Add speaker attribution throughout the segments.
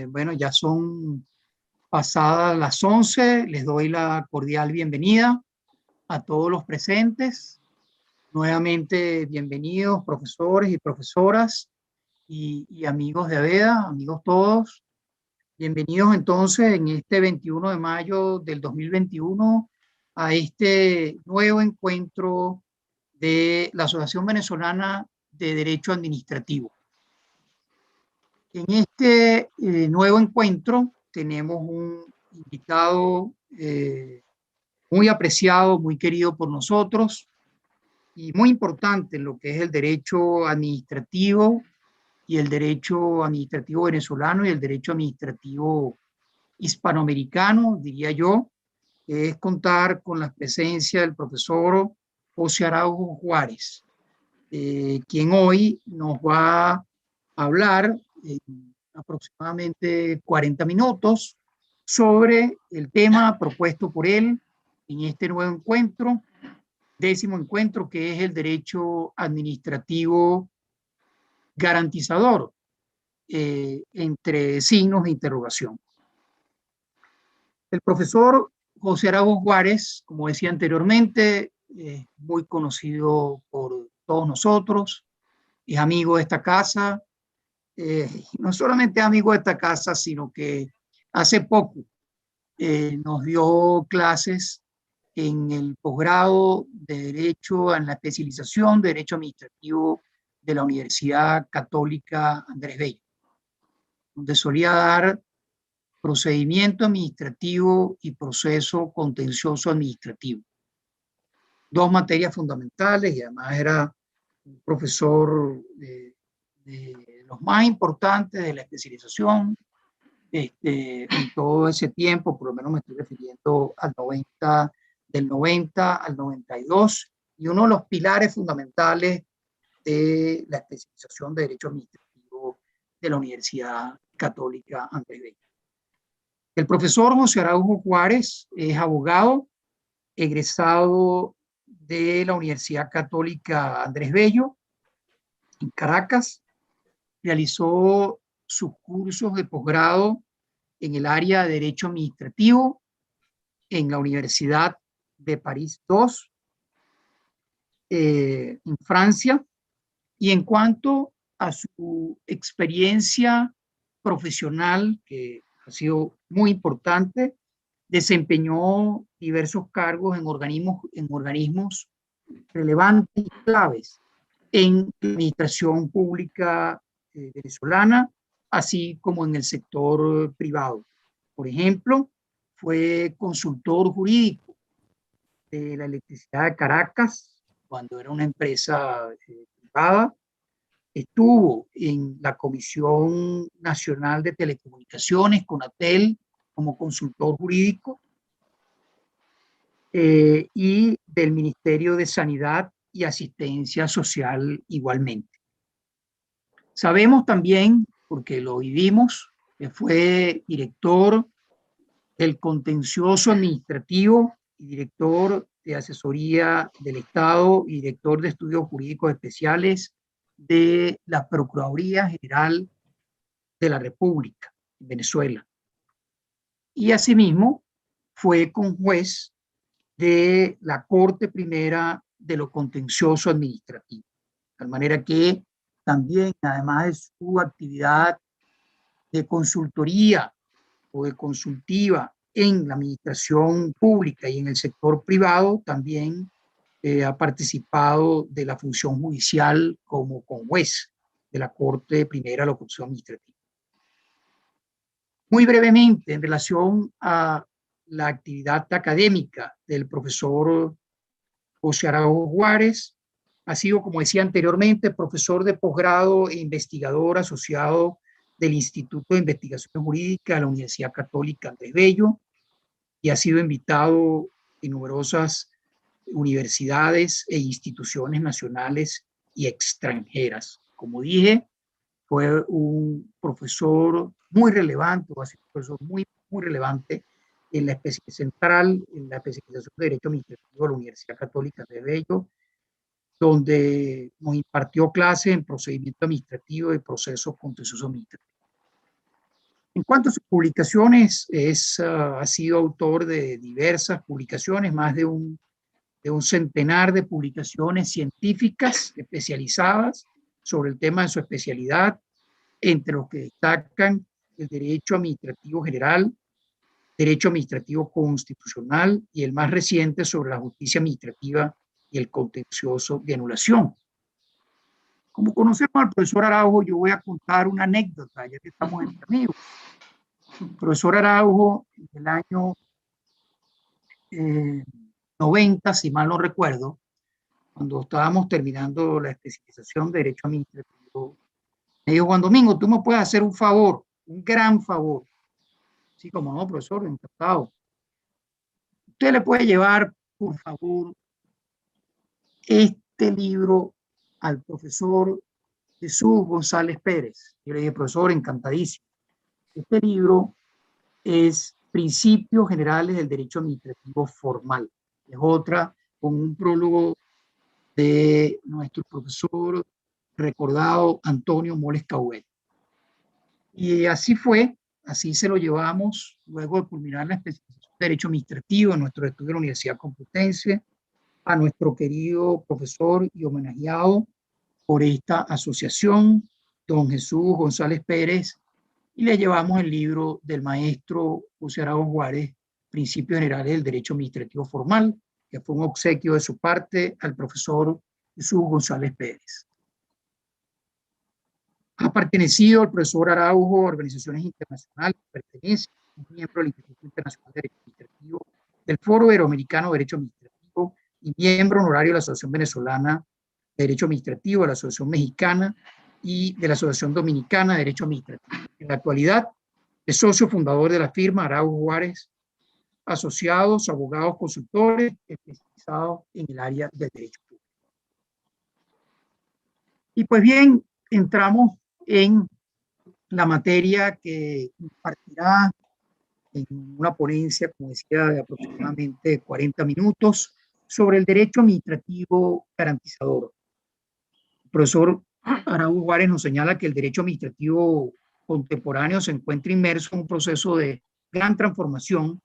Speaker 1: Bueno, ya son pasadas las 11. Les doy la cordial bienvenida a todos los presentes. Nuevamente, bienvenidos profesores y profesoras y amigos de AVEDA, amigos todos. Bienvenidos entonces en este 21 de mayo del 2021 a este nuevo encuentro de la Asociación Venezolana de Derecho Administrativo. En este nuevo encuentro tenemos un invitado muy apreciado, muy querido por nosotros y muy importante en lo que es el derecho administrativo y el derecho administrativo venezolano y el derecho administrativo hispanoamericano, diría yo, que es contar con la presencia del profesor José Araujo Juárez, quien hoy nos va a hablar aproximadamente 40 minutos sobre el tema propuesto por él en este nuevo encuentro, 10º encuentro, que es el derecho administrativo garantizador, entre signos de interrogación. El profesor José Araujo Juárez, como decía anteriormente, es muy conocido por todos nosotros, es amigo de esta casa, no solamente amigo de esta casa, sino que hace poco nos dio clases en el posgrado de Derecho, en la especialización de Derecho Administrativo de la Universidad Católica Andrés Bello, donde solía dar procedimiento administrativo y proceso contencioso administrativo. Dos materias fundamentales, y además era un profesor de los más importantes de la especialización. En todo ese tiempo, por lo menos me estoy refiriendo al 90, del 90 al 92, y uno de los pilares fundamentales de la especialización de Derecho Administrativo de la Universidad Católica Andrés Bello. El profesor José Araujo Juárez es abogado, egresado de la Universidad Católica Andrés Bello, en Caracas. Realizó sus cursos de posgrado en el área de Derecho Administrativo en la Universidad de París II, en Francia. Y en cuanto a su experiencia profesional, que ha sido muy importante, desempeñó diversos cargos en organismos relevantes y claves en la administración pública venezolana, así como en el sector privado. Por ejemplo, fue consultor jurídico de la Electricidad de Caracas cuando era una empresa privada. Estuvo en la Comisión Nacional de Telecomunicaciones, CONATEL, como consultor jurídico, y del Ministerio de Sanidad y Asistencia Social igualmente. Sabemos también, porque lo vivimos, que fue director del contencioso administrativo y director de asesoría del Estado y director de estudios jurídicos especiales de la Procuraduría General de la República en Venezuela. Y asimismo fue conjuez de la Corte Primera de lo Contencioso Administrativo. De tal manera que también, además de su actividad de consultoría o de consultiva en la administración pública y en el sector privado, también ha participado de la función judicial como conjuez de la Corte Primera de la Contencioso Administrativo. Muy brevemente, en relación a la actividad académica del profesor José Araujo Juárez, ha sido, como decía anteriormente, profesor de posgrado e investigador asociado del Instituto de Investigación Jurídica de la Universidad Católica Andrés Bello, y ha sido invitado en numerosas universidades e instituciones nacionales y extranjeras. Como dije, fue un profesor muy relevante, o ha sido un profesor muy relevante en la especialización central, en la especialización de Derecho Administrativo de la Universidad Católica de Bello, donde nos impartió clases en procedimiento administrativo y procesos contenciosos administrativos. En cuanto a sus publicaciones, ha sido autor de diversas publicaciones, más de un centenar de publicaciones científicas especializadas sobre el tema de su especialidad, entre los que destacan el derecho administrativo general, derecho administrativo constitucional y el más reciente sobre la justicia administrativa y el contencioso de anulación. Como conocemos al profesor Araujo, yo voy a contar una anécdota, ya que estamos entre amigos. El profesor Araujo, en el año 90, si mal no recuerdo, cuando estábamos terminando la especialización de Derecho Administrativo, me dijo: Juan Domingo, tú me puedes hacer un favor, un gran favor. Sí, como no, profesor, encantado. Usted le puede llevar, por favor, este libro al profesor Jesús González Pérez. Yo le dije: profesor, encantadísimo. Este libro es Principios Generales del Derecho Administrativo Formal. Es otra, con un prólogo de nuestro profesor recordado Antonio Moles Cauel. Y así fue, así se lo llevamos luego de culminar la especialización de Derecho Administrativo en nuestro estudio de la Universidad Complutense a nuestro querido profesor y homenajeado por esta asociación, don Jesús González Pérez, y le llevamos el libro del maestro José Araújo Juárez, Principios Generales del Derecho Administrativo Formal, que fue un obsequio de su parte al profesor Jesús González Pérez. Ha pertenecido al profesor Araujo a organizaciones internacionales, pertenece, es miembro del Instituto Internacional de Derecho Administrativo, del Foro Iberoamericano de Derecho Administrativo y miembro honorario de la Asociación Venezolana de Derecho Administrativo, de la Asociación Mexicana y de la Asociación Dominicana de Derecho Administrativo. En la actualidad es socio fundador de la firma Araujo Juárez, asociados, abogados, consultores especializados en el área del derecho público. Y pues bien, entramos en la materia que impartirá en una ponencia, como decía, de aproximadamente 40 minutos, sobre el derecho administrativo garantizador. El profesor Araujo Juárez nos señala que el derecho administrativo contemporáneo se encuentra inmerso en un proceso de gran transformación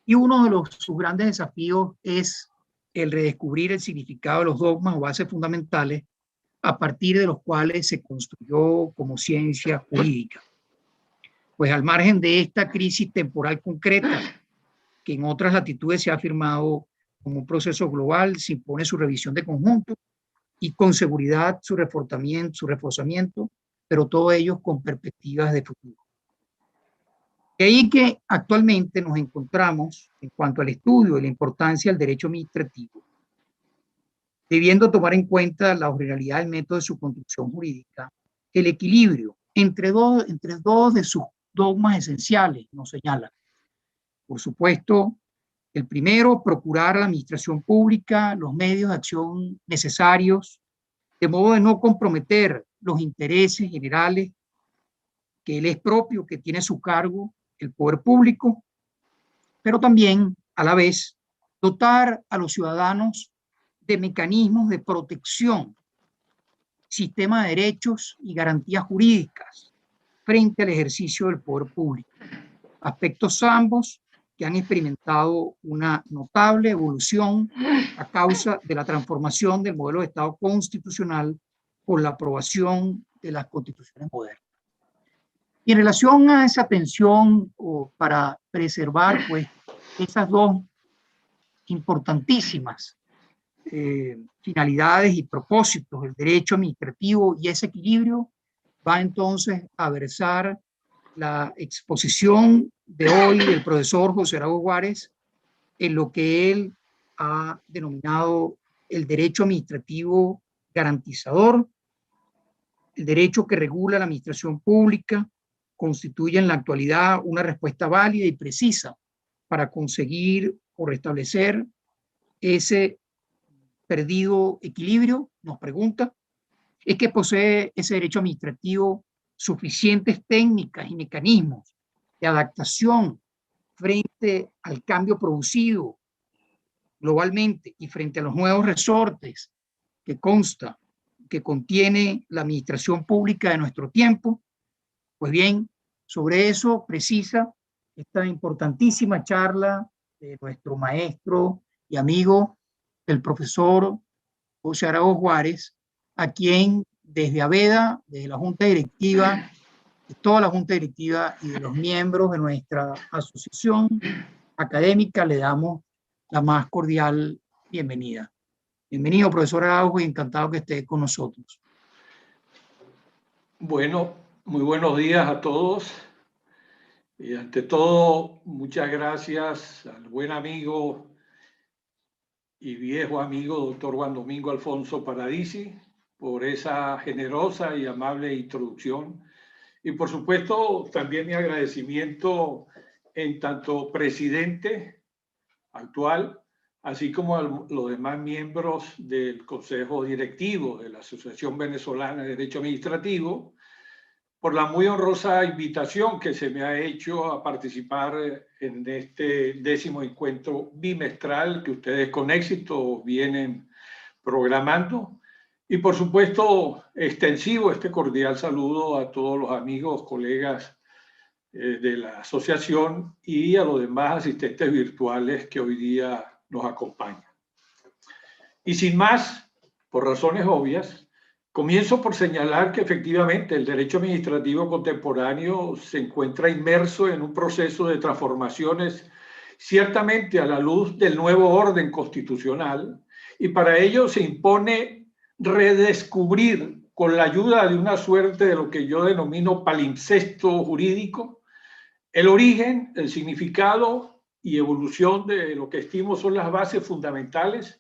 Speaker 1: y uno de sus grandes desafíos es el redescubrir el significado de los dogmas o bases fundamentales a partir de los cuales se construyó como ciencia jurídica. Pues al margen de esta crisis temporal concreta, que en otras latitudes se ha afirmado como un proceso global, se impone su revisión de conjunto y con seguridad su reforzamiento, pero todo ello con perspectivas de futuro. De ahí que actualmente nos encontramos, en cuanto al estudio de la importancia del derecho administrativo, debiendo tomar en cuenta la originalidad del método de su construcción jurídica, el equilibrio entre dos de sus dogmas esenciales, nos señala. Por supuesto, el primero, procurar a la administración pública los medios de acción necesarios, de modo de no comprometer los intereses generales que él es propio, que tiene a su cargo el poder público, pero también, a la vez, dotar a los ciudadanos de mecanismos de protección, sistema de derechos y garantías jurídicas frente al ejercicio del poder público. Aspectos ambos que han experimentado una notable evolución a causa de la transformación del modelo de Estado constitucional por la aprobación de las constituciones modernas. Y en relación a esa tensión o para preservar pues esas dos importantísimas finalidades y propósitos, el derecho administrativo y ese equilibrio, va entonces a versar la exposición de hoy del profesor José Araújo Juárez en lo que él ha denominado el derecho administrativo garantizador, el derecho que regula la administración pública, constituye en la actualidad una respuesta válida y precisa para conseguir o restablecer ese perdido equilibrio, nos pregunta. Es que posee ese derecho administrativo suficientes técnicas y mecanismos de adaptación frente al cambio producido globalmente y frente a los nuevos resortes que contiene la administración pública de nuestro tiempo. Pues bien, Sobre eso precisa esta importantísima charla de nuestro maestro y amigo, el profesor José Arauz Juárez, a quien desde AVEDA, desde la Junta Directiva, de toda la Junta Directiva y de los miembros de nuestra asociación académica, le damos la más cordial bienvenida. Bienvenido, profesor Arauz, y encantado que esté con nosotros.
Speaker 2: Bueno, muy buenos días a todos. Y ante todo, muchas gracias al buen amigo y viejo amigo, doctor Juan Domingo Alfonso Paradisi, por esa generosa y amable introducción. Y por supuesto, también mi agradecimiento en tanto presidente actual, así como a los demás miembros del Consejo Directivo de la Asociación Venezolana de Derecho Administrativo, por la muy honrosa invitación que se me ha hecho a participar en este 10º encuentro bimestral que ustedes con éxito vienen programando. Y por supuesto, extensivo este cordial saludo a todos los amigos, colegas de la asociación y a los demás asistentes virtuales que hoy día nos acompañan. Y sin más, por razones obvias, comienzo por señalar que efectivamente el derecho administrativo contemporáneo se encuentra inmerso en un proceso de transformaciones ciertamente a la luz del nuevo orden constitucional, y para ello se impone redescubrir con la ayuda de una suerte de lo que yo denomino palimpsesto jurídico el origen, el significado y evolución de lo que estimo son las bases fundamentales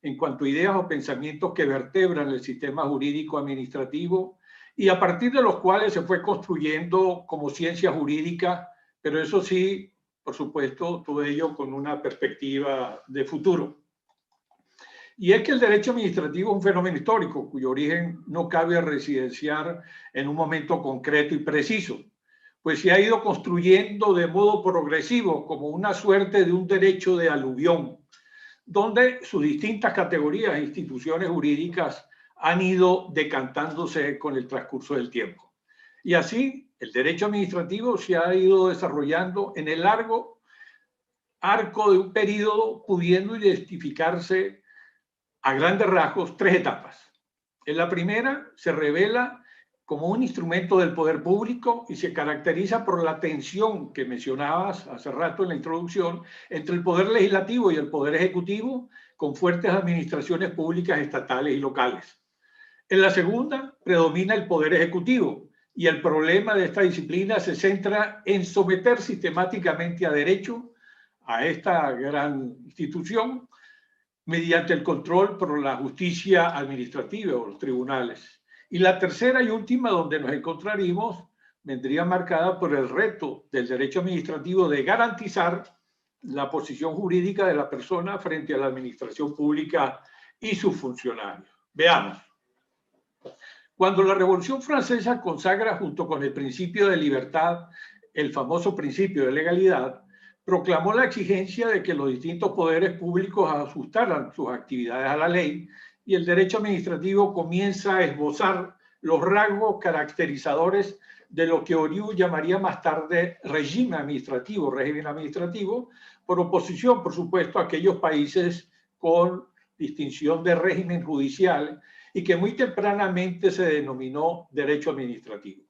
Speaker 2: en cuanto a ideas o pensamientos que vertebran el sistema jurídico administrativo y a partir de los cuales se fue construyendo como ciencia jurídica, pero eso sí, por supuesto, todo ello con una perspectiva de futuro. Y es que el derecho administrativo es un fenómeno histórico cuyo origen no cabe residenciar en un momento concreto y preciso, pues se ha ido construyendo de modo progresivo como una suerte de un derecho de aluvión, donde sus distintas categorías e instituciones jurídicas han ido decantándose con el transcurso del tiempo. Y así, el derecho administrativo se ha ido desarrollando en el largo arco de un periodo, pudiendo identificarse a grandes rasgos 3 etapas. En la primera se revela como un instrumento del poder público y se caracteriza por la tensión que mencionabas hace rato en la introducción entre el poder legislativo y el poder ejecutivo, con fuertes administraciones públicas estatales y locales. En la segunda predomina el poder ejecutivo y el problema de esta disciplina se centra en someter sistemáticamente a derecho a esta gran institución mediante el control por la justicia administrativa o los tribunales. Y la tercera y última, donde nos encontraríamos, vendría marcada por el reto del derecho administrativo de garantizar la posición jurídica de la persona frente a la administración pública y sus funcionarios. Veamos. Cuando la Revolución Francesa consagra junto con el principio de libertad el famoso principio de legalidad, proclamó la exigencia de que los distintos poderes públicos ajustaran sus actividades a la ley y el derecho administrativo comienza a esbozar los rasgos caracterizadores de lo que Oriu llamaría más tarde régimen administrativo, por oposición, por supuesto, a aquellos países con distinción de régimen judicial y que muy tempranamente se denominó derecho administrativo.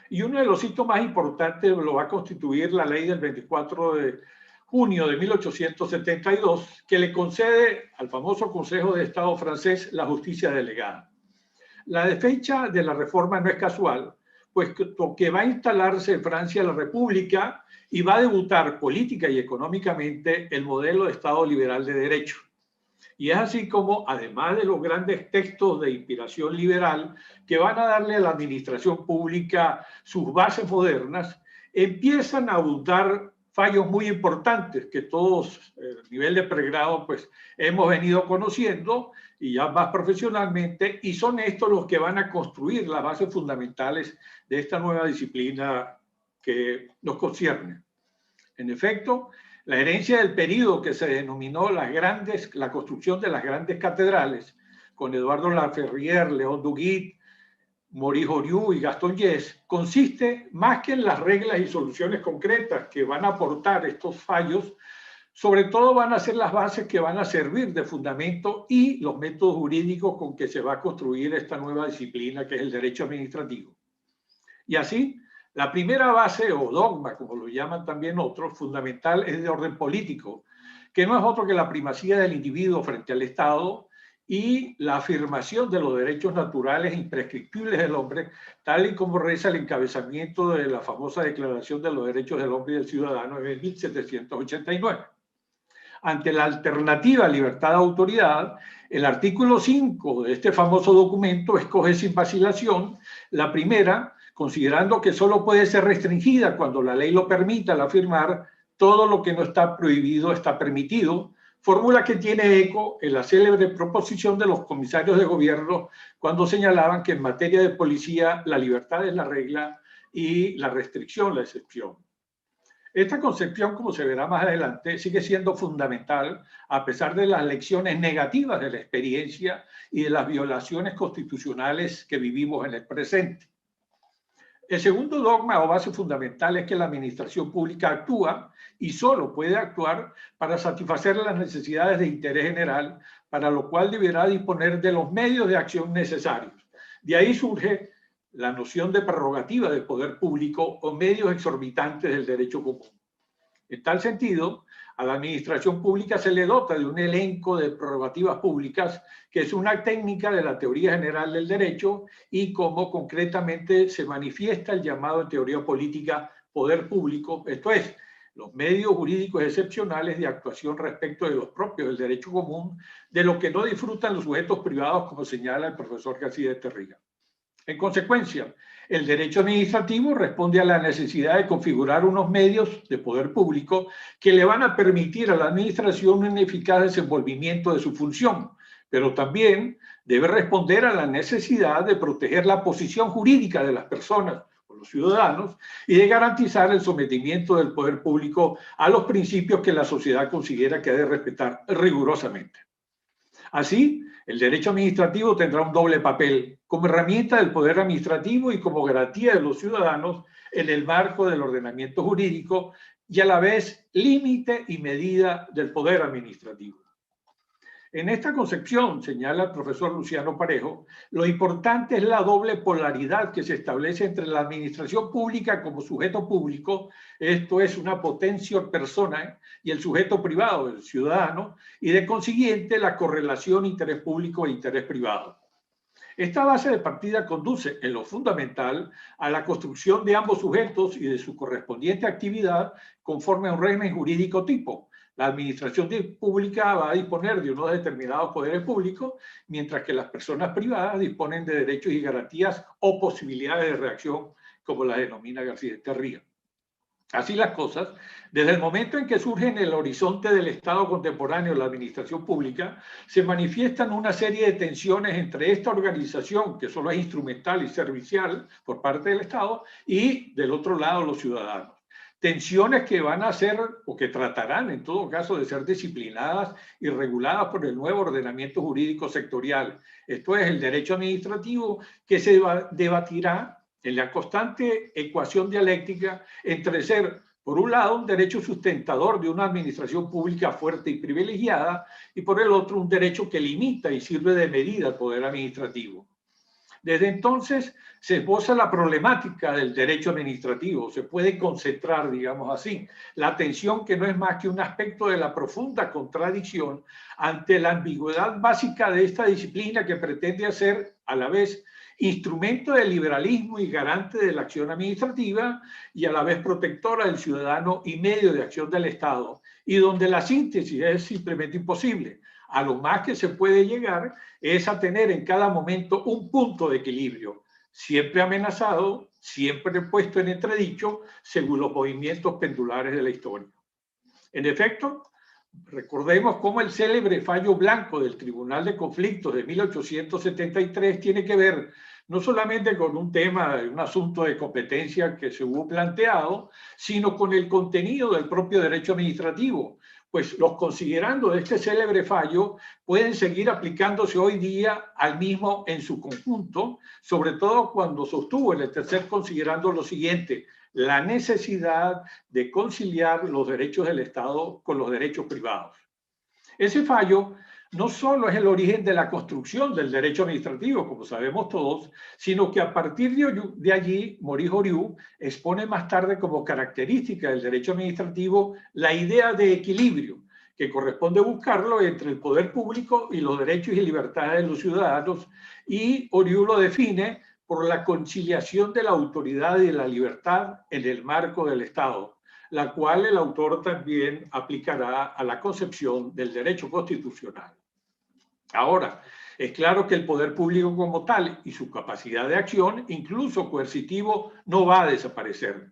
Speaker 2: Y uno de los hitos más importantes lo va a constituir la ley del 24 de junio de 1872, que le concede al famoso Consejo de Estado francés la justicia delegada. La fecha de la reforma no es casual, pues que va a instalarse en Francia la República y va a debutar política y económicamente el modelo de Estado liberal de derecho. Y es así como, además de los grandes textos de inspiración liberal que van a darle a la administración pública sus bases modernas, empiezan a abundar fallos muy importantes que todos a nivel de pregrado pues hemos venido conociendo y ya más profesionalmente, y son estos los que van a construir las bases fundamentales de esta nueva disciplina que nos concierne. En efecto, la herencia del periodo que se denominó la construcción de las grandes catedrales, con Eduardo Laferrière, León Duguit, Maurice Horiou y Gaston Yes, consiste más que en las reglas y soluciones concretas que van a aportar estos fallos, sobre todo van a ser las bases que van a servir de fundamento y los métodos jurídicos con que se va a construir esta nueva disciplina que es el derecho administrativo. Y así, la primera base o dogma, como lo llaman también otros, fundamental es de orden político, que no es otro que la primacía del individuo frente al Estado y la afirmación de los derechos naturales e imprescriptibles del hombre, tal y como reza el encabezamiento de la famosa Declaración de los Derechos del Hombre y del Ciudadano en 1789. Ante la alternativa libertad de autoridad, el artículo 5 de este famoso documento escoge sin vacilación la primera, considerando que solo puede ser restringida cuando la ley lo permita al afirmar todo lo que no está prohibido está permitido, fórmula que tiene eco en la célebre proposición de los comisarios de gobierno cuando señalaban que en materia de policía la libertad es la regla y la restricción la excepción. Esta concepción, como se verá más adelante, sigue siendo fundamental a pesar de las lecciones negativas de la experiencia y de las violaciones constitucionales que vivimos en el presente. El segundo dogma o base fundamental es que la administración pública actúa y solo puede actuar para satisfacer las necesidades de interés general, para lo cual deberá disponer de los medios de acción necesarios. De ahí surge la noción de prerrogativa del poder público o medios exorbitantes del derecho común. En tal sentido, a la administración pública se le dota de un elenco de prerrogativas públicas que es una técnica de la teoría general del derecho y cómo concretamente se manifiesta el llamado en teoría política poder público, esto es, los medios jurídicos excepcionales de actuación respecto de los propios del derecho común, de lo que no disfrutan los sujetos privados, como señala el profesor García de Terriga. En consecuencia, el derecho administrativo responde a la necesidad de configurar unos medios de poder público que le van a permitir a la administración un eficaz desenvolvimiento de su función, pero también debe responder a la necesidad de proteger la posición jurídica de las personas o los ciudadanos y de garantizar el sometimiento del poder público a los principios que la sociedad considera que ha de respetar rigurosamente. Así, el derecho administrativo tendrá un doble papel, como herramienta del poder administrativo y como garantía de los ciudadanos en el marco del ordenamiento jurídico y a la vez límite y medida del poder administrativo. En esta concepción, señala el profesor Luciano Parejo, lo importante es la doble polaridad que se establece entre la administración pública como sujeto público, esto es una potencia persona, y el sujeto privado, el ciudadano, y de consiguiente la correlación interés público e interés privado. Esta base de partida conduce, en lo fundamental, a la construcción de ambos sujetos y de su correspondiente actividad conforme a un régimen jurídico tipo. La administración pública va a disponer de unos determinados poderes públicos, mientras que las personas privadas disponen de derechos y garantías o posibilidades de reacción, como las denomina García de Terriga. Así las cosas, desde el momento en que surge en el horizonte del Estado contemporáneo la administración pública, se manifiestan una serie de tensiones entre esta organización, que solo es instrumental y servicial por parte del Estado, y del otro lado los ciudadanos. Tensiones que van a ser, o que tratarán en todo caso de ser disciplinadas y reguladas por el nuevo ordenamiento jurídico sectorial. Esto es el derecho administrativo que se debatirá en la constante ecuación dialéctica entre ser, por un lado, un derecho sustentador de una administración pública fuerte y privilegiada, y por el otro, un derecho que limita y sirve de medida al poder administrativo. Desde entonces se esboza la problemática del derecho administrativo, se puede concentrar, digamos así, la atención que no es más que un aspecto de la profunda contradicción ante la ambigüedad básica de esta disciplina que pretende hacer a la vez instrumento del liberalismo y garante de la acción administrativa y a la vez protectora del ciudadano y medio de acción del Estado, y donde la síntesis es simplemente imposible. A lo más que se puede llegar es a tener en cada momento un punto de equilibrio, siempre amenazado, siempre puesto en entredicho, según los movimientos pendulares de la historia. En efecto, recordemos cómo el célebre fallo blanco del Tribunal de Conflictos de 1873 tiene que ver no solamente con un tema, un asunto de competencia que se hubo planteado, sino con el contenido del propio derecho administrativo, pues los considerandos de este célebre fallo pueden seguir aplicándose hoy día al mismo en su conjunto, sobre todo cuando sostuvo en el tercer considerando lo siguiente: la necesidad de conciliar los derechos del Estado con los derechos privados. Ese fallo no solo es el origen de la construcción del derecho administrativo, como sabemos todos, sino que a partir de allí, Maurice Horiu expone más tarde como característica del derecho administrativo la idea de equilibrio, que corresponde buscarlo entre el poder público y los derechos y libertades de los ciudadanos, y Horiu lo define por la conciliación de la autoridad y de la libertad en el marco del Estado, la cual el autor también aplicará a la concepción del derecho constitucional. Ahora, es claro que el poder público como tal y su capacidad de acción, incluso coercitivo, no va a desaparecer.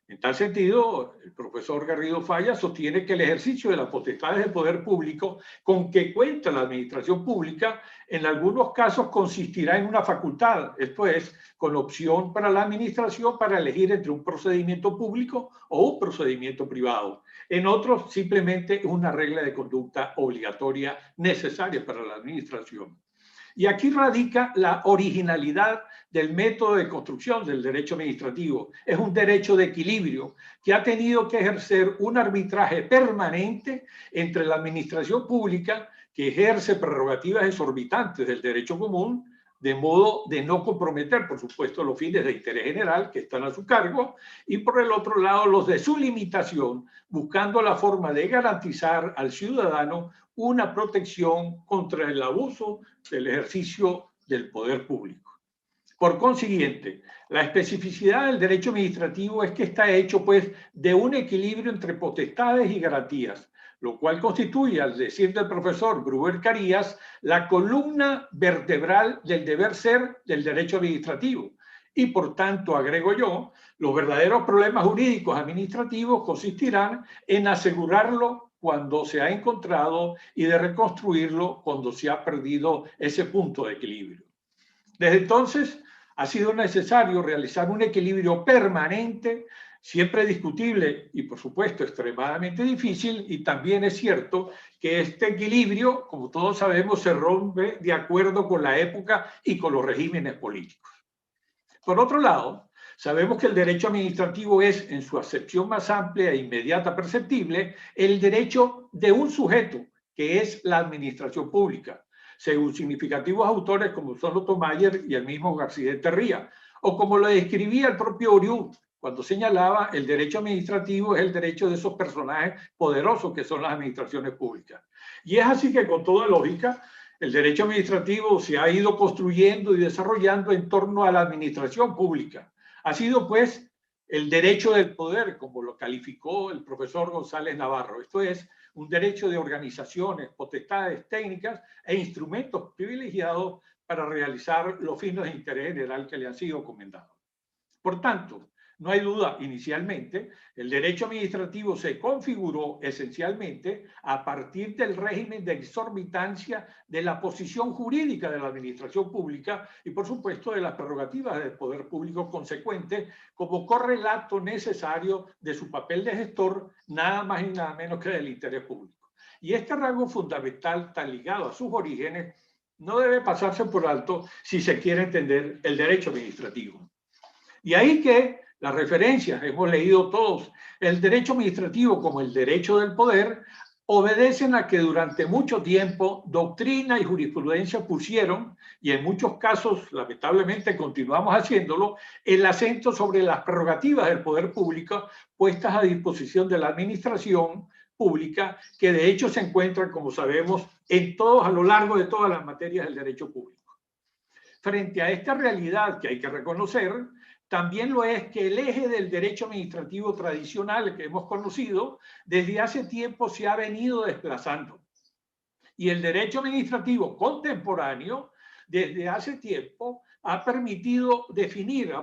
Speaker 2: En tal sentido, el profesor Garrido Falla sostiene que el ejercicio de las potestades del poder público con que cuenta la administración pública en algunos casos consistirá en una facultad, esto es, con opción para la administración para elegir entre un procedimiento público o un procedimiento privado. En otros, simplemente es una regla de conducta obligatoria necesaria para la administración. Y aquí radica la originalidad del método de construcción del derecho administrativo. Es un derecho de equilibrio que ha tenido que ejercer un arbitraje permanente entre la administración pública, que ejerce prerrogativas exorbitantes del derecho común, de modo de no comprometer, por supuesto, los fines de interés general que están a su cargo, y por el otro lado, los de su limitación, buscando la forma de garantizar al ciudadano una protección contra el abuso del ejercicio del poder público. Por consiguiente, la especificidad del derecho administrativo es que está hecho, pues, de un equilibrio entre potestades y garantías, lo cual constituye, al decir del profesor Gruber Carías, la columna vertebral del deber ser del derecho administrativo. Y por tanto, agrego yo, los verdaderos problemas jurídicos administrativos consistirán en asegurarlo cuando se ha encontrado y de reconstruirlo cuando se ha perdido ese punto de equilibrio. Desde entonces, ha sido necesario realizar un equilibrio permanente, siempre discutible y, por supuesto, extremadamente difícil, y también es cierto que este equilibrio, como todos sabemos, se rompe de acuerdo con la época y con los regímenes políticos. Por otro lado, sabemos que el derecho administrativo es, en su acepción más amplia e inmediata perceptible, el derecho de un sujeto, que es la administración pública, según significativos autores como son Otto Mayer y el mismo García Eterría, o como lo describía el propio Horiu, cuando señalaba el derecho administrativo es el derecho de esos personajes poderosos que son las administraciones públicas. Y es así que, con toda lógica, el derecho administrativo se ha ido construyendo y desarrollando en torno a la administración pública. Ha sido, pues, el derecho del poder, como lo calificó el profesor González Navarro. Esto es, un derecho de organizaciones, potestades técnicas e instrumentos privilegiados para realizar los fines de interés general que le han sido encomendados. Por tanto, no hay duda, inicialmente, el derecho administrativo se configuró esencialmente a partir del régimen de exorbitancia de la posición jurídica de la administración pública y, por supuesto, de las prerrogativas del poder público consecuente como correlato necesario de su papel de gestor, nada más y nada menos que del interés público. Y este rasgo fundamental, tan ligado a sus orígenes, no debe pasarse por alto si se quiere entender el derecho administrativo. Y ahí que las referencias, hemos leído todos, el derecho administrativo como el derecho del poder, obedecen a que durante mucho tiempo doctrina y jurisprudencia pusieron, y en muchos casos lamentablemente continuamos haciéndolo, el acento sobre las prerrogativas del poder público puestas a disposición de la administración pública, que de hecho se encuentran, como sabemos, a lo largo de todas las materias del derecho público. Frente a esta realidad que hay que reconocer, también lo es que el eje del derecho administrativo tradicional que hemos conocido desde hace tiempo se ha venido desplazando. Y el derecho administrativo contemporáneo desde hace tiempo ha permitido definir,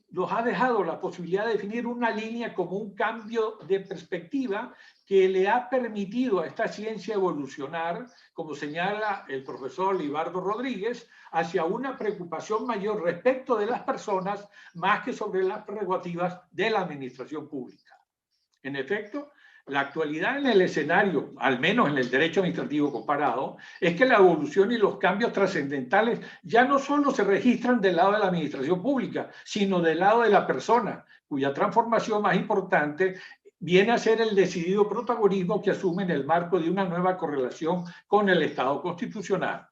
Speaker 2: nos ha dejado la posibilidad de definir una línea como un cambio de perspectiva que le ha permitido a esta ciencia evolucionar, como señala el profesor Libardo Rodríguez, hacia una preocupación mayor respecto de las personas más que sobre las prerrogativas de la administración pública. En efecto, La actualidad en el escenario, al menos en el derecho administrativo comparado, es que la evolución y los cambios trascendentales ya no solo se registran del lado de la administración pública, sino del lado de la persona, cuya transformación más importante viene a ser el decidido protagonismo que asume en el marco de una nueva correlación con el Estado constitucional.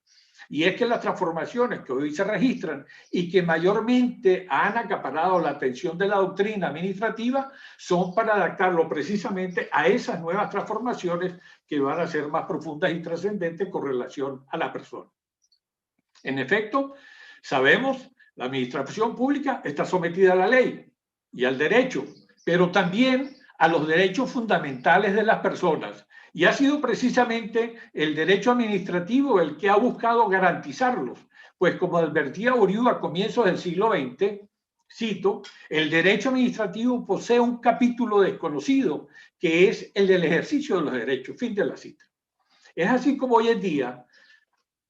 Speaker 2: Y es que las transformaciones que hoy se registran y que mayormente han acaparado la atención de la doctrina administrativa son para adaptarlo precisamente a esas nuevas transformaciones que van a ser más profundas y trascendentes con relación a la persona. En efecto, sabemos, la administración pública está sometida a la ley y al derecho, pero también a los derechos fundamentales de las personas. Y ha sido precisamente el derecho administrativo el que ha buscado garantizarlos, pues como advertía Oriú a comienzos del siglo XX, cito, el derecho administrativo posee un capítulo desconocido, que es el del ejercicio de los derechos, fin de la cita. Es así como hoy en día,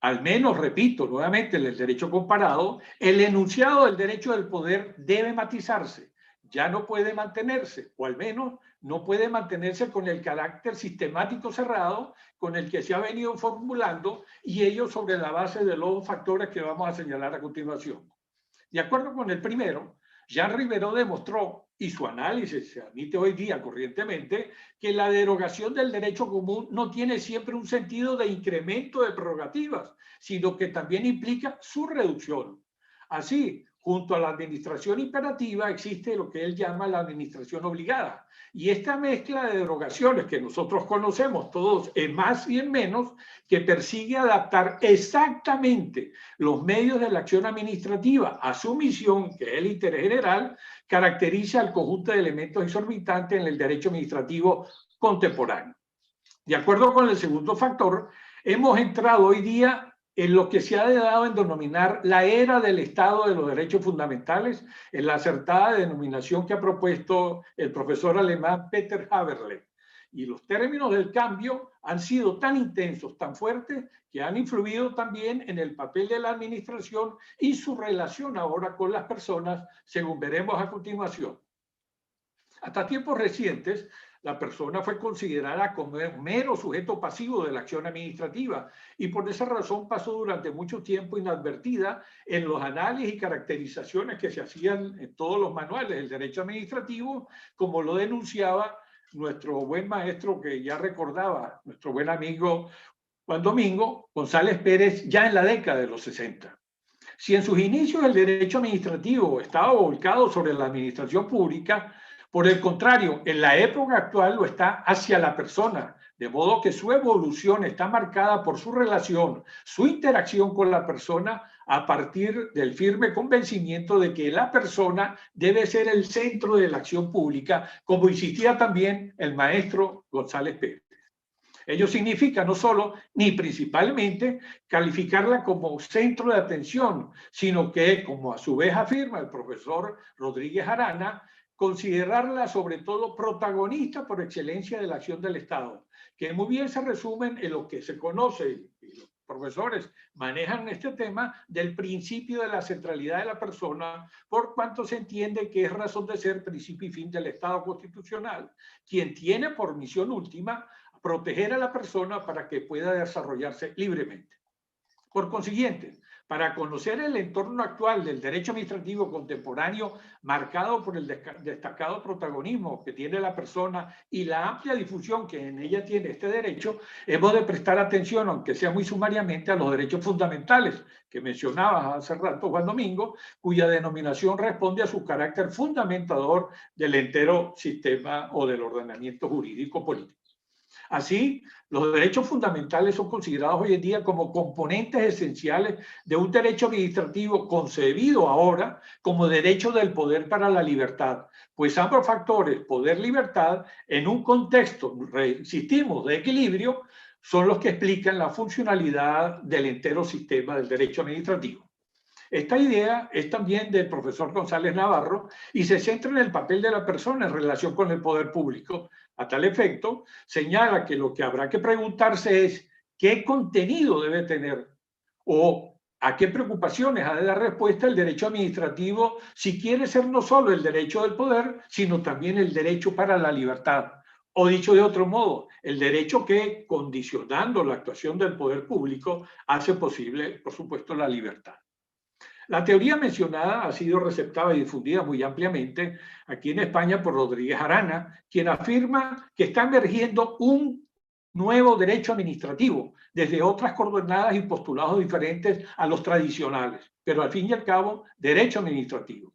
Speaker 2: al menos, repito nuevamente, en el derecho comparado, el enunciado del derecho del poder debe matizarse, ya no puede mantenerse, o al menos no puede mantenerse con el carácter sistemático cerrado con el que se ha venido formulando, y ello sobre la base de los factores que vamos a señalar a continuación. De acuerdo con el primero, Jean Rivero demostró, y su análisis se admite hoy día corrientemente, que la derogación del derecho común no tiene siempre un sentido de incremento de prerrogativas, sino que también implica su reducción. Así, junto a la administración imperativa existe lo que él llama la administración obligada. Y esta mezcla de derogaciones que nosotros conocemos todos en más y en menos, que persigue adaptar exactamente los medios de la acción administrativa a su misión, que es el interés general, caracteriza al conjunto de elementos exorbitantes en el derecho administrativo contemporáneo. De acuerdo con el segundo factor, hemos entrado hoy día en lo que se ha dado en denominar la era del Estado de los Derechos Fundamentales, en la acertada denominación que ha propuesto el profesor alemán Peter Haberle. Y los términos del cambio han sido tan intensos, tan fuertes, que han influido también en el papel de la administración y su relación ahora con las personas, según veremos a continuación. Hasta tiempos recientes, la persona fue considerada como un mero sujeto pasivo de la acción administrativa y por esa razón pasó durante mucho tiempo inadvertida en los análisis y caracterizaciones que se hacían en todos los manuales del derecho administrativo, como lo denunciaba nuestro buen maestro que ya recordaba, nuestro buen amigo Juan Domingo González Pérez, ya en la década de los 60. Si en sus inicios el derecho administrativo estaba volcado sobre la administración pública, por el contrario, en la época actual lo está hacia la persona, de modo que su evolución está marcada por su relación, su interacción con la persona a partir del firme convencimiento de que la persona debe ser el centro de la acción pública, como insistía también el maestro González Pérez. Ello significa no solo ni principalmente calificarla como centro de atención, sino que, como a su vez afirma el profesor Rodríguez Arana, considerarla sobre todo protagonista por excelencia de la acción del Estado, que muy bien se resumen en lo que se conoce, y los profesores manejan este tema, del principio de la centralidad de la persona, por cuanto se entiende que es razón de ser, principio y fin del Estado constitucional, quien tiene por misión última proteger a la persona para que pueda desarrollarse libremente. Por consiguiente, para conocer el entorno actual del derecho administrativo contemporáneo, marcado por el destacado protagonismo que tiene la persona y la amplia difusión que en ella tiene este derecho, hemos de prestar atención, aunque sea muy sumariamente, a los derechos fundamentales que mencionaba hace rato Juan Domingo, cuya denominación responde a su carácter fundamentador del entero sistema o del ordenamiento jurídico político. Así, los derechos fundamentales son considerados hoy en día como componentes esenciales de un derecho administrativo concebido ahora como derecho del poder para la libertad, pues ambos factores, poder-libertad, en un contexto, insistimos, de equilibrio, son los que explican la funcionalidad del entero sistema del derecho administrativo. Esta idea es también del profesor González Navarro y se centra en el papel de la persona en relación con el poder público. A tal efecto, señala que lo que habrá que preguntarse es qué contenido debe tener o a qué preocupaciones ha de dar respuesta el derecho administrativo si quiere ser no solo el derecho del poder, sino también el derecho para la libertad, O dicho de otro modo, el derecho que, condicionando la actuación del poder público, hace posible, por supuesto, la libertad. La teoría mencionada ha sido receptada y difundida muy ampliamente aquí en España por Rodríguez Arana, quien afirma que está emergiendo un nuevo derecho administrativo desde otras coordenadas y postulados diferentes a los tradicionales, pero al fin y al cabo, derecho administrativo.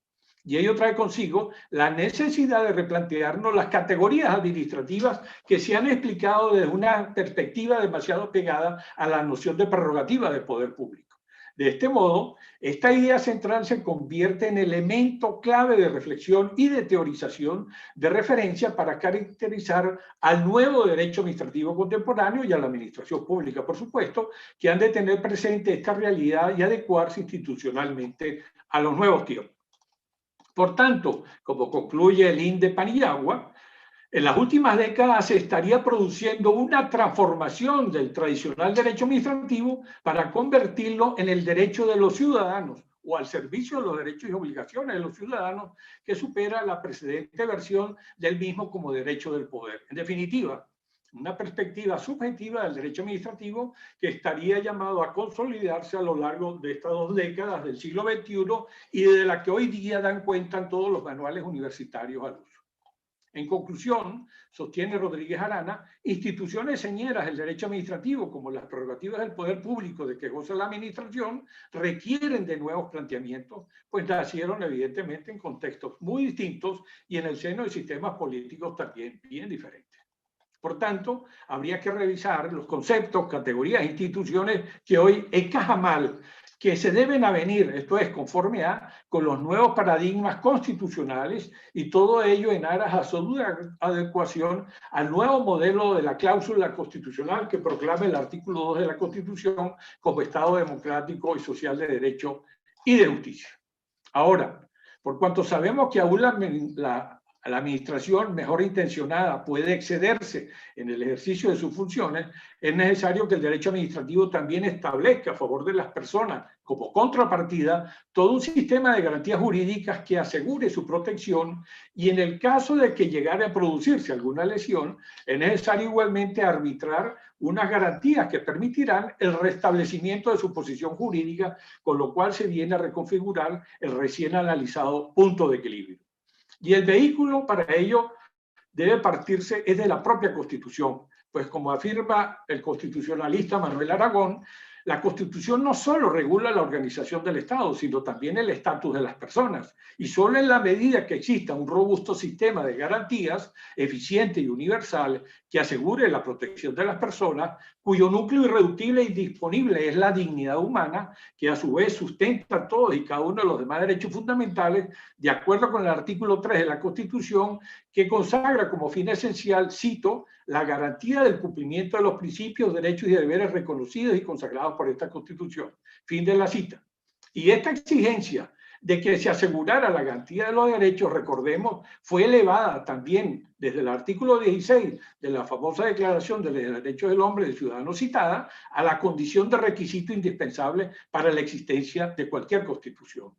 Speaker 2: Y ello trae consigo la necesidad de replantearnos las categorías administrativas que se han explicado desde una perspectiva demasiado pegada a la noción de prerrogativa del poder público. De este modo, esta idea central se convierte en elemento clave de reflexión y de teorización de referencia para caracterizar al nuevo derecho administrativo contemporáneo y a la administración pública, por supuesto, que han de tener presente esta realidad y adecuarse institucionalmente a los nuevos tiempos. Por tanto, como concluye el INDE Paniagua, en las últimas décadas se estaría produciendo una transformación del tradicional derecho administrativo para convertirlo en el derecho de los ciudadanos o al servicio de los derechos y obligaciones de los ciudadanos, que supera la precedente versión del mismo como derecho del poder. En definitiva, una perspectiva subjetiva del derecho administrativo que estaría llamado a consolidarse a lo largo de estas 2 décadas del siglo XXI y de la que hoy día dan cuenta todos los manuales universitarios al uso. En conclusión, sostiene Rodríguez Arana, instituciones señeras del derecho administrativo, como las prerrogativas del poder público de que goza la administración, requieren de nuevos planteamientos, pues nacieron evidentemente en contextos muy distintos y en el seno de sistemas políticos también bien diferentes. Por tanto, habría que revisar los conceptos, categorías e instituciones que hoy encajan mal, que se deben avenir, esto es, conforme con los nuevos paradigmas constitucionales y todo ello en aras a su adecuación al nuevo modelo de la cláusula constitucional que proclama el artículo 2 de la Constitución como Estado democrático y social de derecho y de justicia. Ahora, por cuanto sabemos que aún la administración mejor intencionada puede excederse en el ejercicio de sus funciones, es necesario que el derecho administrativo también establezca a favor de las personas, como contrapartida, todo un sistema de garantías jurídicas que asegure su protección y en el caso de que llegara a producirse alguna lesión, es necesario igualmente arbitrar unas garantías que permitirán el restablecimiento de su posición jurídica, con lo cual se viene a reconfigurar el recién analizado punto de equilibrio. Y el vehículo para ello debe partirse es de la propia Constitución, pues como afirma el constitucionalista Manuel Aragón, la Constitución no solo regula la organización del Estado, sino también el estatus de las personas. Y solo en la medida que exista un robusto sistema de garantías, eficiente y universal, que asegure la protección de las personas, cuyo núcleo irreductible y disponible es la dignidad humana, que a su vez sustenta todos y cada uno de los demás derechos fundamentales, de acuerdo con el artículo 3 de la Constitución, que consagra como fin esencial, cito, la garantía del cumplimiento de los principios, derechos y deberes reconocidos y consagrados por esta Constitución. Fin de la cita. Y esta exigencia de que se asegurara la garantía de los derechos, recordemos, fue elevada también desde el artículo 16 de la famosa Declaración de los Derechos del Hombre y del Ciudadano citada a la condición de requisito indispensable para la existencia de cualquier Constitución.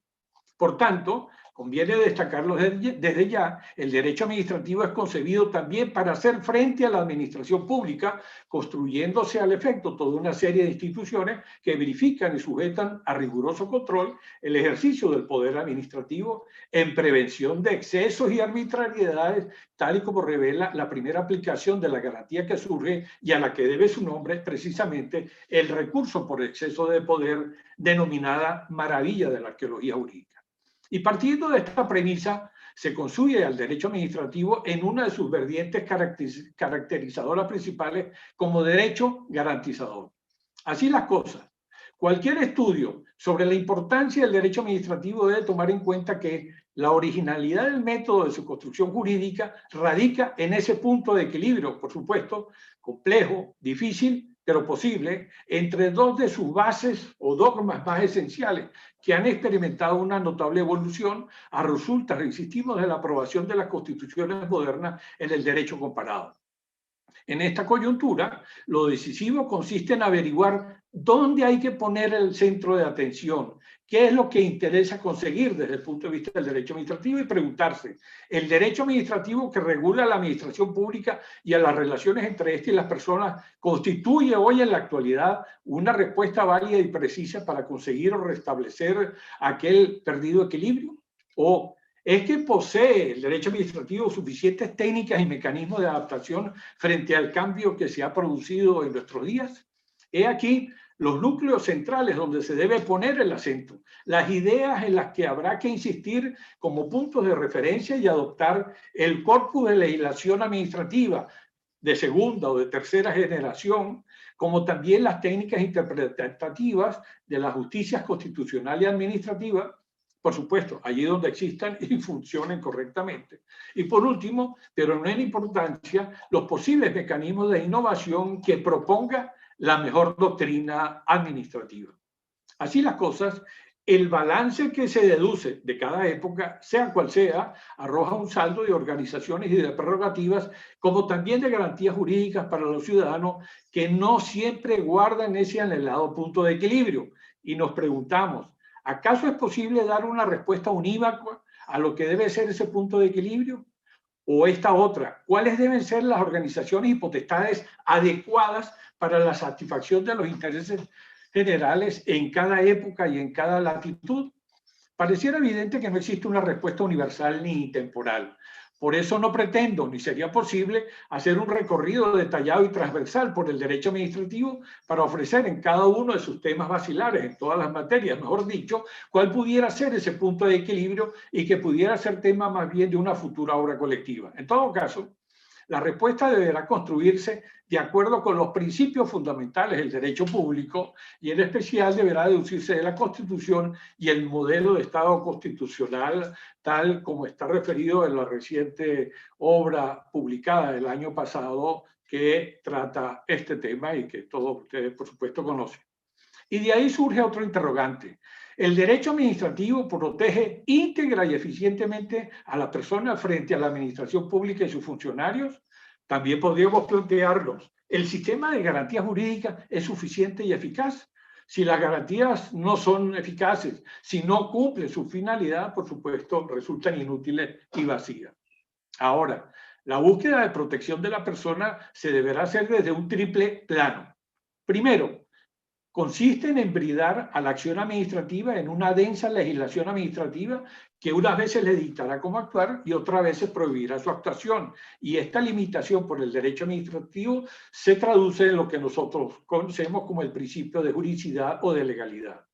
Speaker 2: Por tanto, conviene destacarlo desde ya, el derecho administrativo es concebido también para hacer frente a la administración pública, construyéndose al efecto toda una serie de instituciones que verifican y sujetan a riguroso control el ejercicio del poder administrativo en prevención de excesos y arbitrariedades, tal y como revela la primera aplicación de la garantía que surge y a la que debe su nombre precisamente el recurso por exceso de poder denominada maravilla de la arqueología jurídica. Y partiendo de esta premisa, se construye al derecho administrativo en una de sus vertientes caracterizadoras principales como derecho garantizador. Así las cosas. Cualquier estudio sobre la importancia del derecho administrativo debe tomar en cuenta que la originalidad del método de su construcción jurídica radica en ese punto de equilibrio, por supuesto, complejo, difícil, pero posible, entre dos de sus bases o dogmas más esenciales que han experimentado una notable evolución a resultas, insistimos, de la aprobación de las constituciones modernas en el derecho comparado. En esta coyuntura, lo decisivo consiste en averiguar ¿dónde hay que poner el centro de atención? ¿Qué es lo que interesa conseguir desde el punto de vista del derecho administrativo? Y preguntarse, ¿el derecho administrativo que regula la administración pública y a las relaciones entre éste y las personas constituye hoy en la actualidad una respuesta válida y precisa para conseguir o restablecer aquel perdido equilibrio? ¿O es que posee el derecho administrativo suficientes técnicas y mecanismos de adaptación frente al cambio que se ha producido en nuestros días? He aquí los núcleos centrales donde se debe poner el acento, las ideas en las que habrá que insistir como puntos de referencia y adoptar el corpus de legislación administrativa de segunda o de tercera generación, como también las técnicas interpretativas de las justicias constitucional y administrativa, por supuesto, allí donde existan y funcionen correctamente. Y por último, pero no en importancia, los posibles mecanismos de innovación que proponga la mejor doctrina administrativa. Así las cosas, el balance que se deduce de cada época, sea cual sea, arroja un saldo de organizaciones y de prerrogativas, como también de garantías jurídicas para los ciudadanos que no siempre guardan ese anhelado punto de equilibrio. Y nos preguntamos, ¿acaso es posible dar una respuesta unívoca a lo que debe ser ese punto de equilibrio? O esta otra, ¿cuáles deben ser las organizaciones y potestades adecuadas para la satisfacción de los intereses generales en cada época y en cada latitud? Pareciera evidente que no existe una respuesta universal ni temporal. Por eso no pretendo, ni sería posible, hacer un recorrido detallado y transversal por el derecho administrativo para ofrecer en cada uno de sus temas basilares, en todas las materias, mejor dicho, cuál pudiera ser ese punto de equilibrio y que pudiera ser tema más bien de una futura obra colectiva. En todo caso, la respuesta deberá construirse de acuerdo con los principios fundamentales del derecho público y en especial deberá deducirse de la Constitución y el modelo de Estado constitucional tal como está referido en la reciente obra publicada del año pasado que trata este tema y que todos ustedes por supuesto conocen. Y de ahí surge otro interrogante. ¿El derecho administrativo protege íntegra y eficientemente a la persona frente a la administración pública y sus funcionarios? También podríamos plantearlos. ¿El sistema de garantías jurídicas es suficiente y eficaz? Si las garantías no son eficaces, si no cumplen su finalidad, por supuesto, resultan inútiles y vacías. Ahora, la búsqueda de protección de la persona se deberá hacer desde un triple plano. Primero, consisten en bridar a la acción administrativa en una densa legislación administrativa que unas veces le dictará cómo actuar y otras veces prohibirá su actuación. Y esta limitación por el derecho administrativo se traduce en lo que nosotros conocemos como el principio de juridicidad o de legalidad.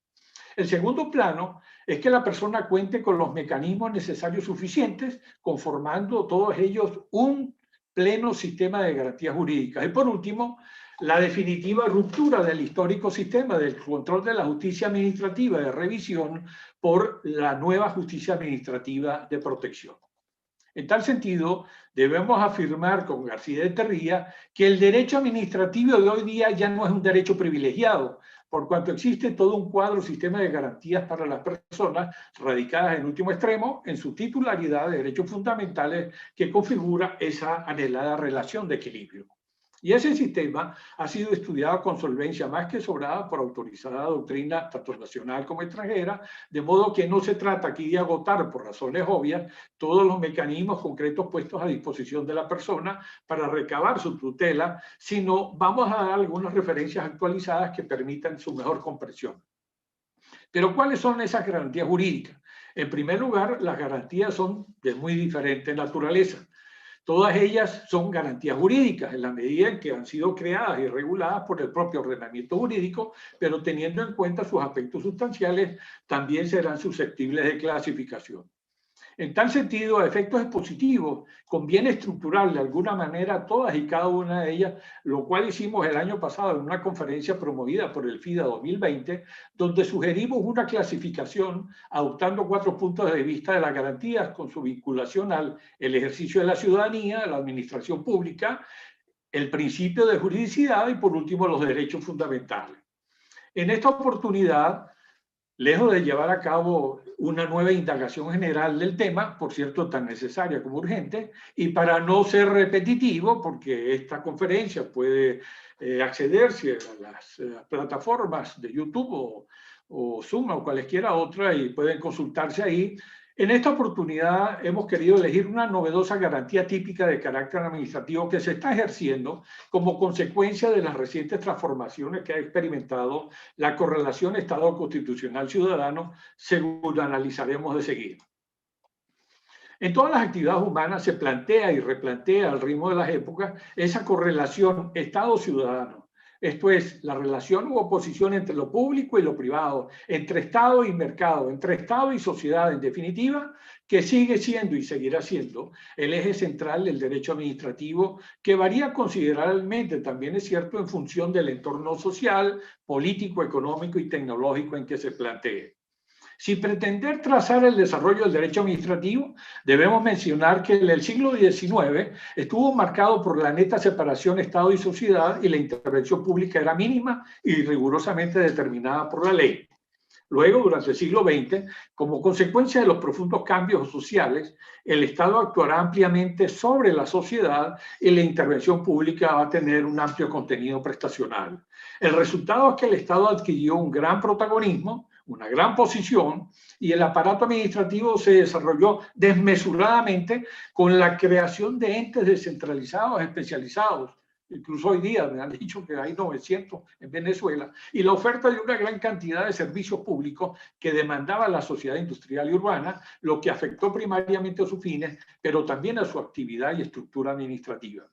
Speaker 2: El segundo plano es que la persona cuente con los mecanismos necesarios suficientes, conformando todos ellos un pleno sistema de garantías jurídicas. Y por último, la definitiva ruptura del histórico sistema del control de la justicia administrativa de revisión por la nueva justicia administrativa de protección. En tal sentido, debemos afirmar con García de Terría que el derecho administrativo de hoy día ya no es un derecho privilegiado, por cuanto existe todo un cuadro sistema de garantías para las personas radicadas en último extremo en su titularidad de derechos fundamentales que configura esa anhelada relación de equilibrio. Y ese sistema ha sido estudiado con solvencia más que sobrada por autorizada doctrina tanto nacional como extranjera, de modo que no se trata aquí de agotar por razones obvias todos los mecanismos concretos puestos a disposición de la persona para recabar su tutela, sino vamos a dar algunas referencias actualizadas que permitan su mejor comprensión. Pero ¿cuáles son esas garantías jurídicas? En primer lugar, las garantías son de muy diferente naturaleza. Todas ellas son garantías jurídicas en la medida en que han sido creadas y reguladas por el propio ordenamiento jurídico, pero teniendo en cuenta sus aspectos sustanciales, también serán susceptibles de clasificación. En tal sentido, a efectos expositivos, conviene estructurar de alguna manera todas y cada una de ellas, lo cual hicimos el año pasado en una conferencia promovida por el FIDA 2020, donde sugerimos una clasificación adoptando 4 puntos de vista de las garantías con su vinculación al ejercicio de la ciudadanía, la administración pública, el principio de juridicidad y por último los derechos fundamentales. En esta oportunidad, lejos de llevar a cabo una nueva indagación general del tema, por cierto, tan necesaria como urgente, y para no ser repetitivo, porque esta conferencia puede accederse a las plataformas de YouTube o Zoom o cualesquiera otra y pueden consultarse ahí. En esta oportunidad hemos querido elegir una novedosa garantía típica de carácter administrativo que se está ejerciendo como consecuencia de las recientes transformaciones que ha experimentado la correlación Estado constitucional ciudadano, según analizaremos de seguida. En todas las actividades humanas se plantea y replantea al ritmo de las épocas esa correlación Estado-ciudadano. Esto es, la relación u oposición entre lo público y lo privado, entre Estado y mercado, entre Estado y sociedad, en definitiva, que sigue siendo y seguirá siendo el eje central del derecho administrativo, que varía considerablemente, también es cierto, en función del entorno social, político, económico y tecnológico en que se plantee. Sin pretender trazar el desarrollo del derecho administrativo, debemos mencionar que el siglo XIX estuvo marcado por la neta separación Estado y sociedad y la intervención pública era mínima y rigurosamente determinada por la ley. Luego, durante el siglo XX, como consecuencia de los profundos cambios sociales, el Estado actuará ampliamente sobre la sociedad y la intervención pública va a tener un amplio contenido prestacional. El resultado es que el Estado adquirió un gran protagonismo, una gran posición, y el aparato administrativo se desarrolló desmesuradamente con la creación de entes descentralizados, especializados. Incluso hoy día me han dicho que hay 900 en Venezuela, y la oferta de una gran cantidad de servicios públicos que demandaba la sociedad industrial y urbana, lo que afectó primariamente a sus fines, pero también a su actividad y estructura administrativa.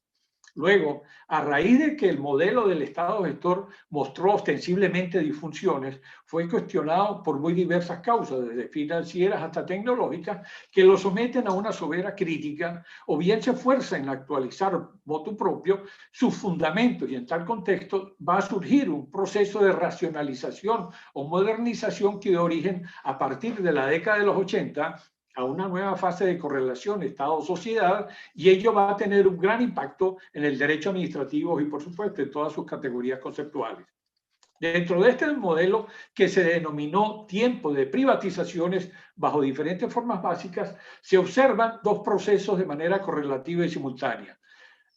Speaker 2: Luego, a raíz de que el modelo del Estado gestor mostró ostensiblemente disfunciones, fue cuestionado por muy diversas causas, desde financieras hasta tecnológicas, que lo someten a una severa crítica, o bien se esfuerza en actualizar motu propio sus fundamentos, y en tal contexto va a surgir un proceso de racionalización o modernización que dio origen a partir de la década de los 80 a una nueva fase de correlación Estado-sociedad, y ello va a tener un gran impacto en el derecho administrativo y, por supuesto, en todas sus categorías conceptuales. Dentro de este modelo, que se denominó tiempo de privatizaciones bajo diferentes formas básicas, se observan dos procesos de manera correlativa y simultánea.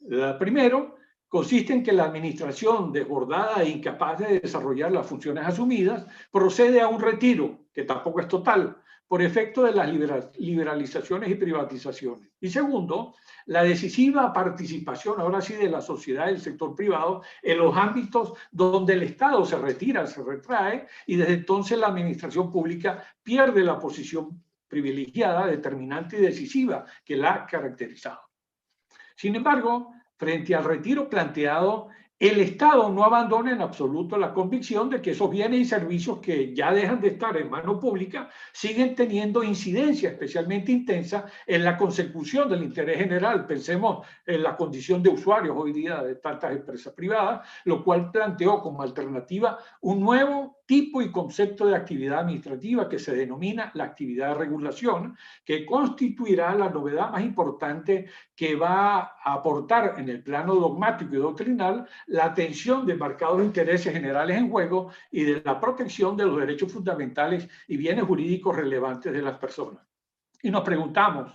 Speaker 2: El primero consiste en que la administración, desbordada e incapaz de desarrollar las funciones asumidas, procede a un retiro, que tampoco es total, por efecto de las liberalizaciones y privatizaciones. Y segundo, la decisiva participación, ahora sí, de la sociedad y del sector privado en los ámbitos donde el Estado se retira, se retrae, y desde entonces la administración pública pierde la posición privilegiada, determinante y decisiva que la ha caracterizado. Sin embargo, frente al retiro planteado, el Estado no abandona en absoluto la convicción de que esos bienes y servicios que ya dejan de estar en mano pública siguen teniendo incidencia especialmente intensa en la consecución del interés general. Pensemos en la condición de usuarios hoy día de tantas empresas privadas, lo cual planteó como alternativa un nuevo tipo y concepto de actividad administrativa que se denomina la actividad de regulación, que constituirá la novedad más importante que va a aportar en el plano dogmático y doctrinal la atención de marcados intereses generales en juego y de la protección de los derechos fundamentales y bienes jurídicos relevantes de las personas. Y nos preguntamos,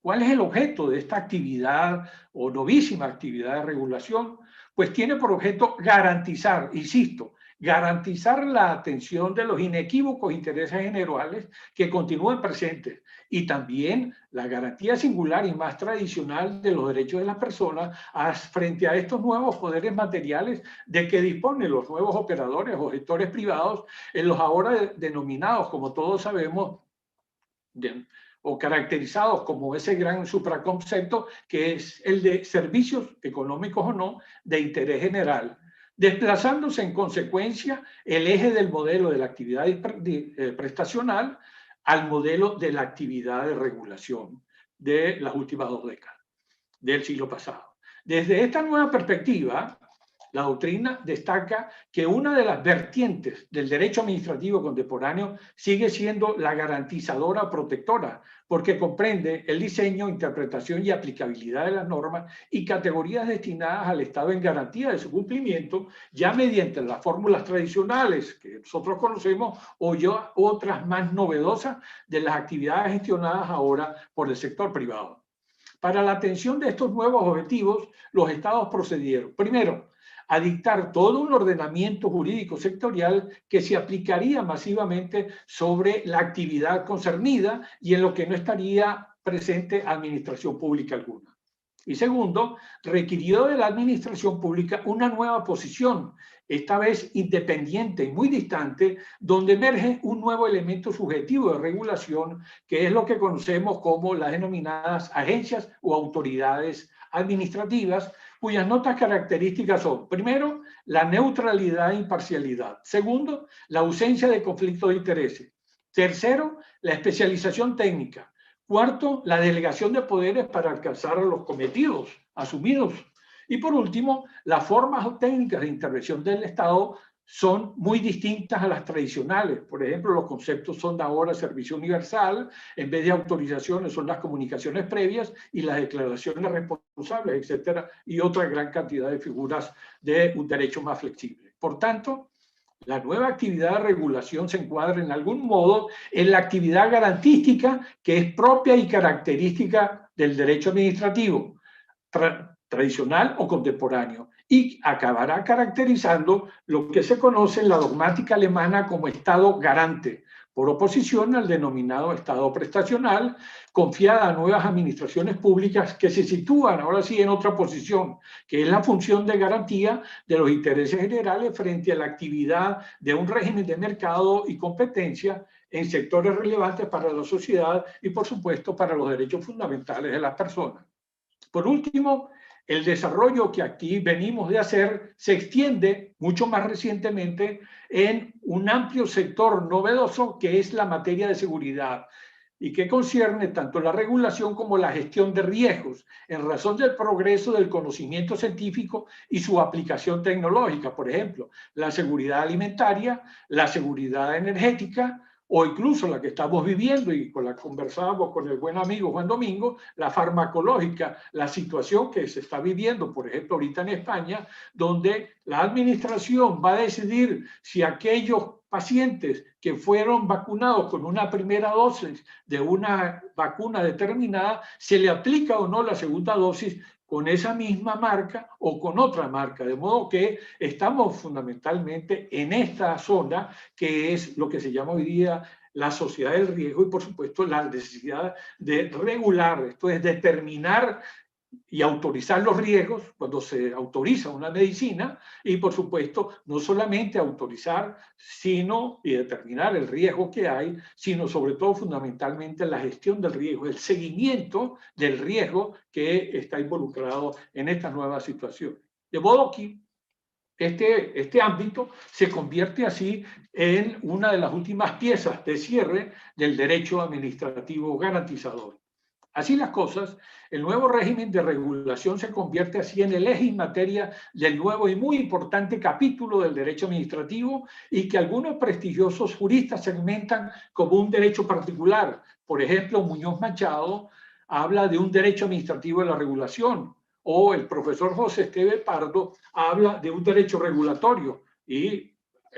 Speaker 2: ¿cuál es el objeto de esta actividad o novísima actividad de regulación? Pues tiene por objeto garantizar, insisto, garantizar la atención de los inequívocos intereses generales que continúan presentes, y también la garantía singular y más tradicional de los derechos de las personas frente a estos nuevos poderes materiales de que disponen los nuevos operadores o gestores privados, en los ahora denominados, como todos sabemos, o caracterizados como ese gran supraconcepto que es el de servicios económicos o no de interés general, desplazándose en consecuencia el eje del modelo de la actividad prestacional al modelo de la actividad de regulación de las últimas 2 décadas del siglo pasado. Desde esta nueva perspectiva, La doctrina destaca que una de las vertientes del derecho administrativo contemporáneo sigue siendo la garantizadora protectora, porque comprende el diseño, interpretación y aplicabilidad de las normas y categorías destinadas al Estado en garantía de su cumplimiento, ya mediante las fórmulas tradicionales que nosotros conocemos o ya otras más novedosas de las actividades gestionadas ahora por el sector privado. Para la atención de estos nuevos objetivos, los estados procedieron, primero, a dictar todo un ordenamiento jurídico sectorial que se aplicaría masivamente sobre la actividad concernida y en lo que no estaría presente administración pública alguna. Y segundo, requirió de la administración pública una nueva posición, esta vez independiente y muy distante, donde emerge un nuevo elemento subjetivo de regulación, que es lo que conocemos como las denominadas agencias o autoridades administrativas, cuyas notas características son, primero, la neutralidad e imparcialidad. Segundo, la ausencia de conflicto de intereses. Tercero, la especialización técnica. Cuarto, la delegación de poderes para alcanzar los cometidos asumidos. Y por último, las formas técnicas de intervención del Estado son muy distintas a las tradicionales. Por ejemplo, los conceptos son ahora servicio universal, en vez de autorizaciones son las comunicaciones previas y las declaraciones responsables, etcétera, y otra gran cantidad de figuras de un derecho más flexible. Por tanto, la nueva actividad de regulación se encuadra en algún modo en la actividad garantística que es propia y característica del derecho administrativo, tradicional o contemporáneo, y acabará caracterizando lo que se conoce en la dogmática alemana como Estado garante, por oposición al denominado Estado prestacional, confiada a nuevas administraciones públicas que se sitúan ahora sí en otra posición, que es la función de garantía de los intereses generales frente a la actividad de un régimen de mercado y competencia en sectores relevantes para la sociedad y, por supuesto, para los derechos fundamentales de las personas. Por último, el desarrollo que aquí venimos de hacer se extiende mucho más recientemente en un amplio sector novedoso que es la materia de seguridad y que concierne tanto la regulación como la gestión de riesgos en razón del progreso del conocimiento científico y su aplicación tecnológica. Por ejemplo, la seguridad alimentaria, la seguridad energética, o incluso la que estamos viviendo y con la que conversábamos con el buen amigo Juan Domingo, la farmacológica, la situación que se está viviendo, por ejemplo, ahorita en España, donde la administración va a decidir si aquellos pacientes que fueron vacunados con una primera dosis de una vacuna determinada, se le aplica o no la segunda dosis con esa misma marca o con otra marca, de modo que estamos fundamentalmente en esta zona que es lo que se llama hoy día la sociedad del riesgo y por supuesto la necesidad de regular, esto es determinar y autorizar los riesgos cuando se autoriza una medicina y por supuesto no solamente autorizar sino y determinar el riesgo que hay, sino sobre todo fundamentalmente la gestión del riesgo, el seguimiento del riesgo que está involucrado en esta nueva situación. De modo que este ámbito se convierte así en una de las últimas piezas de cierre del derecho administrativo garantizador. Así las cosas, el nuevo régimen de regulación se convierte así en el eje en materia del nuevo y muy importante capítulo del derecho administrativo y que algunos prestigiosos juristas segmentan como un derecho particular. Por ejemplo, Muñoz Machado habla de un derecho administrativo de la regulación o el profesor José Esteve Pardo habla de un derecho regulatorio y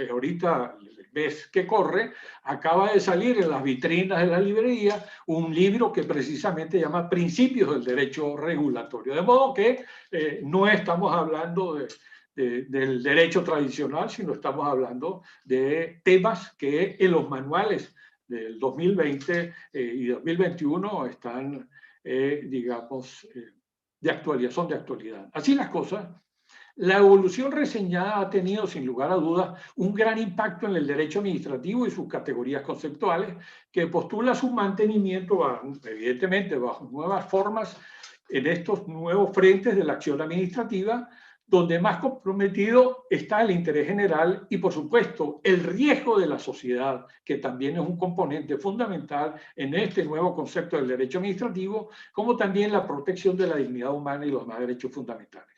Speaker 2: ahorita el mes que corre acaba de salir en las vitrinas de la librería un libro que precisamente llama Principios del Derecho Regulatorio. De modo que no estamos hablando del derecho tradicional, sino estamos hablando de temas que en los manuales del 2020 y 2021 están, digamos, de actualidad, son de actualidad. Así las cosas. La evolución reseñada ha tenido, sin lugar a dudas, un gran impacto en el derecho administrativo y sus categorías conceptuales, que postula su mantenimiento, evidentemente, bajo nuevas formas en estos nuevos frentes de la acción administrativa, donde más comprometido está el interés general y, por supuesto, el riesgo de la sociedad, que también es un componente fundamental en este nuevo concepto del derecho administrativo, como también la protección de la dignidad humana y los demás derechos fundamentales.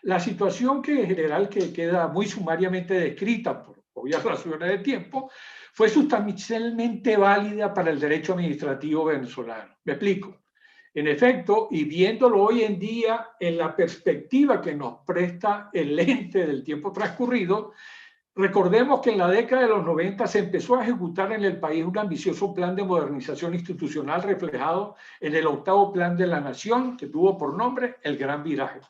Speaker 2: La situación que en general que queda muy sumariamente descrita por obvias razones de tiempo fue sustancialmente válida para el derecho administrativo venezolano. Me explico. En efecto, y viéndolo hoy en día en la perspectiva que nos presta el lente del tiempo transcurrido, recordemos que en la década de los 90 se empezó a ejecutar en el país un ambicioso plan de modernización institucional reflejado en el 8º Plan de la Nación, que tuvo por nombre el Gran Viraje.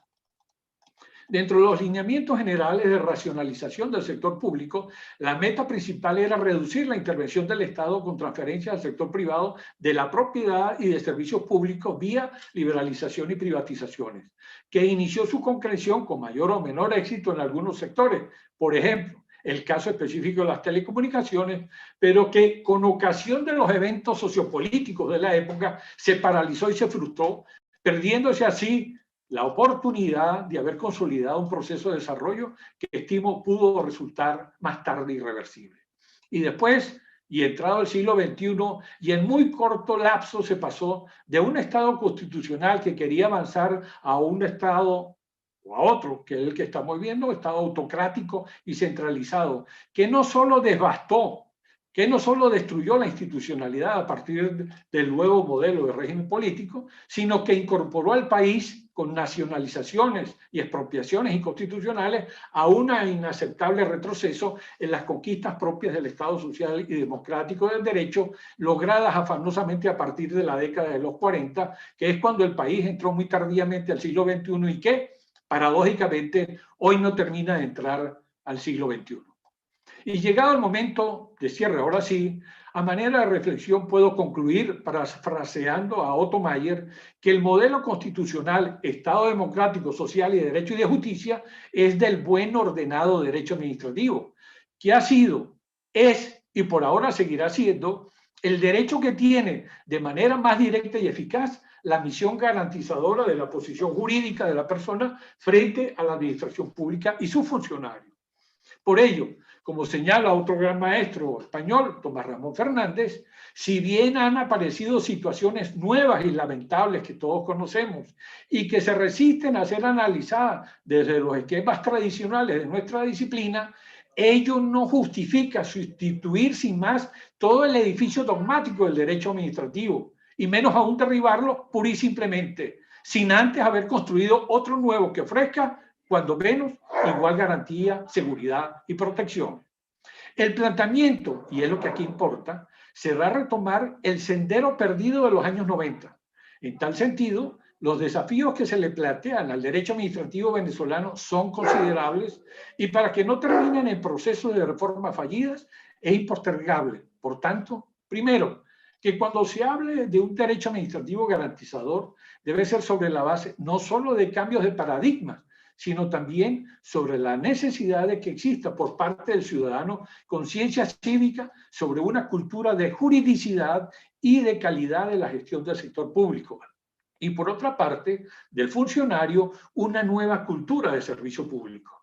Speaker 2: Dentro de los lineamientos generales de racionalización del sector público, la meta principal era reducir la intervención del Estado con transferencias al sector privado de la propiedad y de servicios públicos vía liberalización y privatizaciones, que inició su concreción con mayor o menor éxito en algunos sectores. Por ejemplo, el caso específico de las telecomunicaciones, pero que con ocasión de los eventos sociopolíticos de la época se paralizó y se frustró, perdiéndose así la oportunidad de haber consolidado un proceso de desarrollo que estimo pudo resultar más tarde irreversible. Y después, y entrado el siglo XXI, y en muy corto lapso se pasó de un Estado constitucional que quería avanzar a un Estado o a otro, que es el que estamos viendo, Estado autocrático y centralizado, que no solo devastó, que no solo destruyó la institucionalidad a partir del nuevo modelo de régimen político, sino que incorporó al país con nacionalizaciones y expropiaciones inconstitucionales a un inaceptable retroceso en las conquistas propias del Estado social y democrático del derecho, logradas afanosamente a partir de la década de los 40, que es cuando el país entró muy tardíamente al siglo XXI y que, paradójicamente, hoy no termina de entrar al siglo XXI. Y llegado el momento de cierre, ahora sí, a manera de reflexión puedo concluir, parafraseando a Otto Mayer, que el modelo constitucional, Estado democrático, social y de derecho y de justicia es del buen ordenado derecho administrativo, que ha sido, es y por ahora seguirá siendo el derecho que tiene de manera más directa y eficaz la misión garantizadora de la posición jurídica de la persona frente a la administración pública y sus funcionarios. Por ello, como señala otro gran maestro español, Tomás Ramón Fernández, si bien han aparecido situaciones nuevas y lamentables que todos conocemos y que se resisten a ser analizadas desde los esquemas tradicionales de nuestra disciplina, ello no justifica sustituir sin más todo el edificio dogmático del derecho administrativo y menos aún derribarlo pura y simplemente, sin antes haber construido otro nuevo que ofrezca, cuando menos, igual garantía, seguridad y protección. El planteamiento, y es lo que aquí importa, será retomar el sendero perdido de los años 90. En tal sentido, los desafíos que se le plantean al derecho administrativo venezolano son considerables y para que no terminen en procesos de reforma fallidas es impostergable. Por tanto, primero, que cuando se hable de un derecho administrativo garantizador debe ser sobre la base no solo de cambios de paradigmas, sino también sobre la necesidad de que exista por parte del ciudadano conciencia cívica sobre una cultura de juridicidad y de calidad de la gestión del sector público. Y por otra parte, del funcionario, una nueva cultura de servicio público.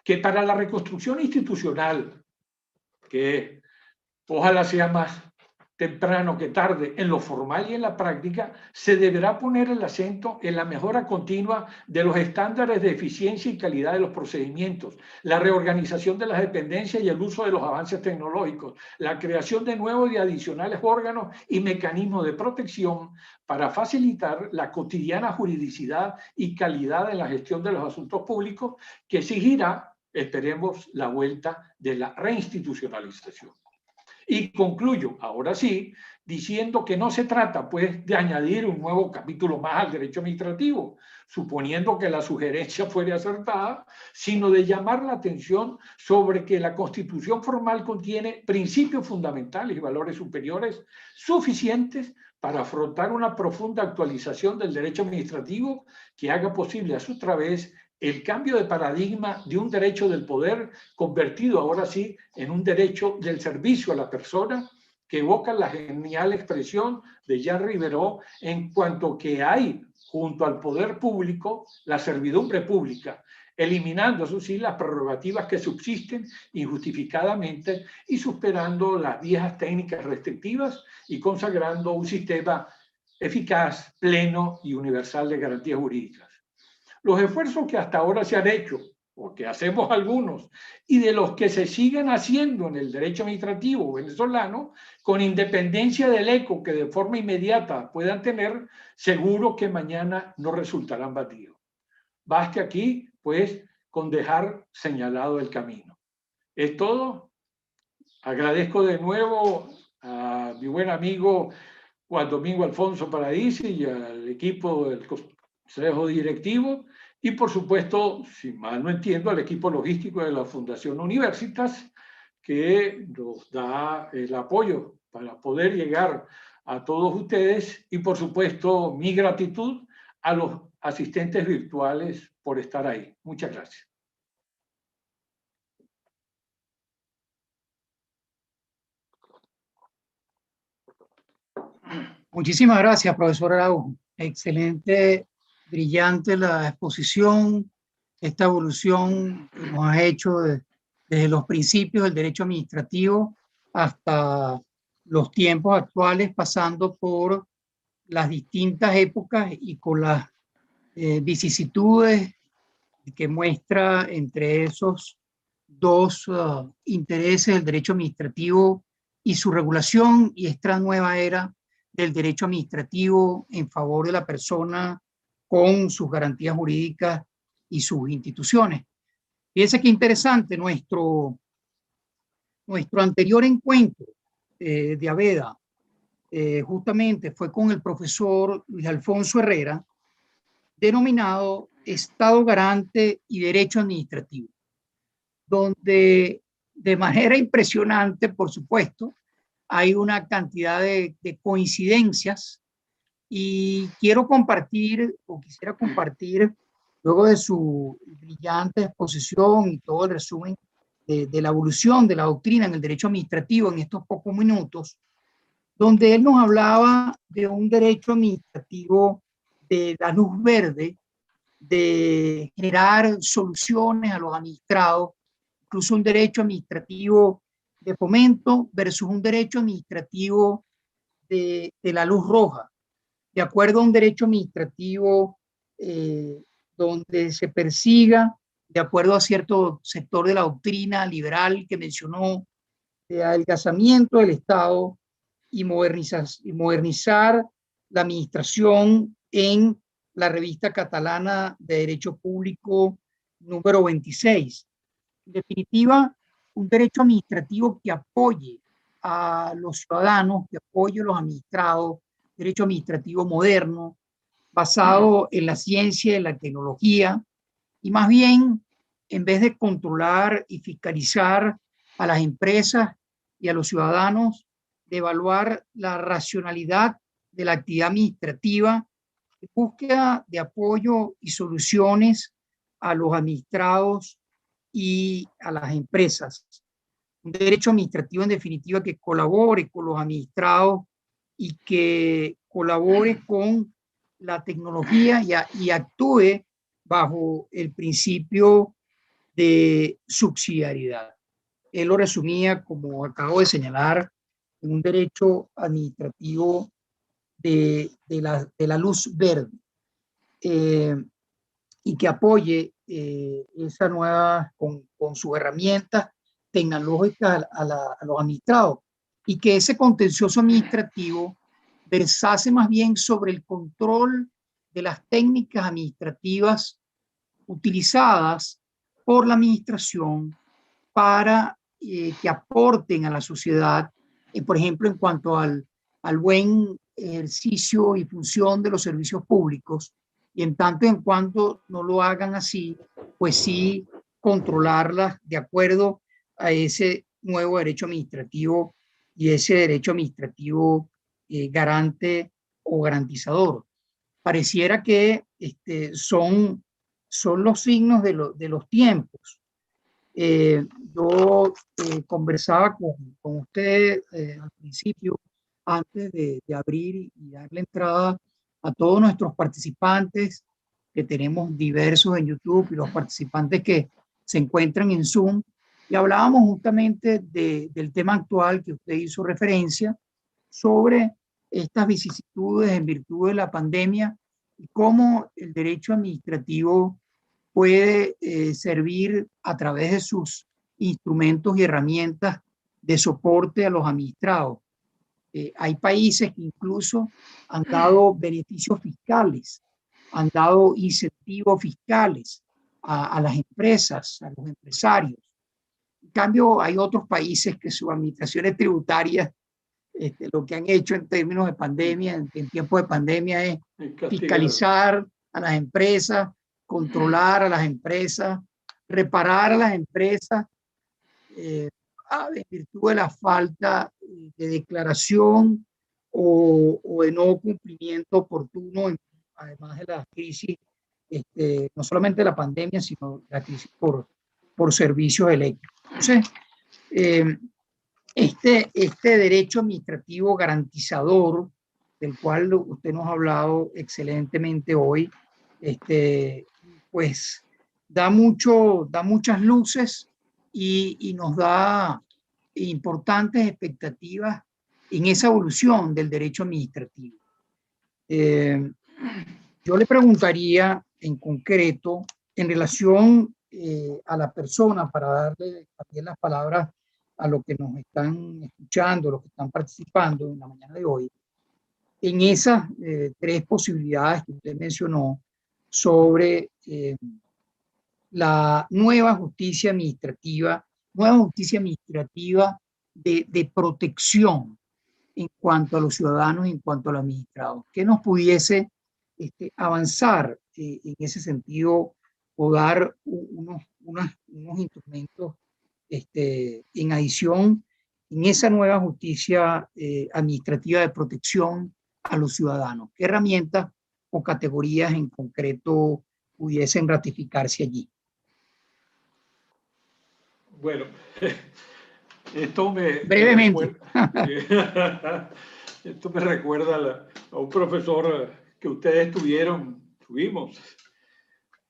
Speaker 2: Que para la reconstrucción institucional, que ojalá sea más temprano que tarde, en lo formal y en la práctica, se deberá poner el acento en la mejora continua de los estándares de eficiencia y calidad de los procedimientos, la reorganización de las dependencias y el uso de los avances tecnológicos, la creación de nuevos y adicionales órganos y mecanismos de protección para facilitar la cotidiana juridicidad y calidad en la gestión de los asuntos públicos, que exigirá, esperemos, la vuelta de la reinstitucionalización. Y concluyo, ahora sí, diciendo que no se trata, pues, de añadir un nuevo capítulo más al derecho administrativo, suponiendo que la sugerencia fuere acertada, sino de llamar la atención sobre que la Constitución formal contiene principios fundamentales y valores superiores suficientes para afrontar una profunda actualización del derecho administrativo que haga posible a su través el cambio de paradigma de un derecho del poder convertido ahora sí en un derecho del servicio a la persona, que evoca la genial expresión de Jean Rivero en cuanto que hay junto al poder público la servidumbre pública, eliminando, eso sí, las prerrogativas que subsisten injustificadamente y superando las viejas técnicas restrictivas y consagrando un sistema eficaz, pleno y universal de garantías jurídicas. los esfuerzos que hasta ahora se han hecho, o que hacemos algunos, y de los que se siguen haciendo en el derecho administrativo venezolano, con independencia del eco que de forma inmediata puedan tener, seguro que mañana no resultarán batidos. Baste aquí, pues, con dejar señalado el camino. Es todo. Agradezco de nuevo a mi buen amigo Juan Domingo Alfonso Paradisi y al equipo del Consejo Directivo y, por supuesto, si mal no entiendo, al equipo logístico de la Fundación Universitas, que nos da el apoyo para poder llegar a todos ustedes y, por supuesto, mi gratitud a los asistentes virtuales por estar ahí. Muchas gracias.
Speaker 1: Muchísimas gracias, profesor Araujo. Excelente, brillante la exposición, esta evolución que nos ha hecho desde los principios del derecho administrativo hasta los tiempos actuales, pasando por las distintas épocas y con las vicisitudes que muestra entre esos dos intereses, el derecho administrativo y su regulación, y esta nueva era del derecho administrativo en favor de la persona con sus garantías jurídicas y sus instituciones. Fíjense qué interesante nuestro anterior encuentro de AVEDA, justamente fue con el profesor Luis Alfonso Herrera, denominado Estado Garante y Derecho Administrativo, donde de manera impresionante, por supuesto, hay una cantidad de coincidencias, y quiero compartir, o quisiera compartir, luego de su brillante exposición y todo el resumen de la evolución de la doctrina en el derecho administrativo en estos pocos minutos, donde él nos hablaba de un derecho administrativo de la luz verde, de generar soluciones a los administrados, incluso un derecho administrativo de fomento versus un derecho administrativo de la luz roja, de acuerdo a un derecho administrativo donde se persiga, de acuerdo a cierto sector de la doctrina liberal que mencionó, de adelgazamiento del Estado y modernizar la administración en la revista catalana de Derecho Público número 26. En definitiva, un derecho administrativo que apoye a los ciudadanos, que apoye a los administrados, derecho administrativo moderno, basado en la ciencia y la tecnología, y más bien, en vez de controlar y fiscalizar a las empresas y a los ciudadanos, de evaluar la racionalidad de la actividad administrativa, de búsqueda de apoyo y soluciones a los administrados y a las empresas. Un derecho administrativo, en definitiva, que colabore con los administrados y que colabore con la tecnología y actúe bajo el principio de subsidiariedad. Él lo resumía, como acabo de señalar, en un derecho administrativo de la luz verde, y que apoye esa nueva, con sus herramientas tecnológicas a los administrados, y que ese contencioso administrativo versase más bien sobre el control de las técnicas administrativas utilizadas por la administración para que aporten a la sociedad, por ejemplo, en cuanto al buen ejercicio y función de los servicios públicos, y en tanto en cuanto no lo hagan así, pues sí controlarlas de acuerdo a ese nuevo derecho administrativo y ese derecho administrativo garante o garantizador. Pareciera que son los signos de los tiempos. Yo conversaba con usted al principio, antes de abrir y darle entrada a todos nuestros participantes, que tenemos diversos en YouTube, y los participantes que se encuentran en Zoom, y hablábamos justamente del tema actual que usted hizo referencia, sobre estas vicisitudes en virtud de la pandemia y cómo el derecho administrativo puede servir a través de sus instrumentos y herramientas de soporte a los administrados. Hay países que incluso han dado beneficios fiscales, han dado incentivos fiscales a las empresas, a los empresarios. En cambio, hay otros países que sus administraciones tributarias, lo que han hecho en términos de pandemia, en tiempos de pandemia, es fiscalizar a las empresas, controlar a las empresas, reparar a las empresas, en virtud de la falta de declaración o de no cumplimiento oportuno, además de la crisis, no solamente la pandemia, sino la crisis por servicios eléctricos. Entonces, este derecho administrativo garantizador, del cual usted nos ha hablado excelentemente hoy, pues da muchas luces y nos da importantes expectativas en esa evolución del derecho administrativo. Yo le preguntaría en concreto, en relación a la persona, para darle también las palabras a los que nos están escuchando, los que están participando en la mañana de hoy, en esas tres posibilidades que usted mencionó sobre la nueva justicia administrativa de protección en cuanto a los ciudadanos y en cuanto a los administrados. ¿Qué nos pudiese avanzar en ese sentido o dar unos instrumentos en adición en esa nueva justicia administrativa de protección a los ciudadanos? ¿Qué herramientas o categorías en concreto pudiesen ratificarse allí?
Speaker 2: Bueno, esto me
Speaker 1: brevemente.
Speaker 2: Esto me recuerda a un profesor que ustedes tuvimos,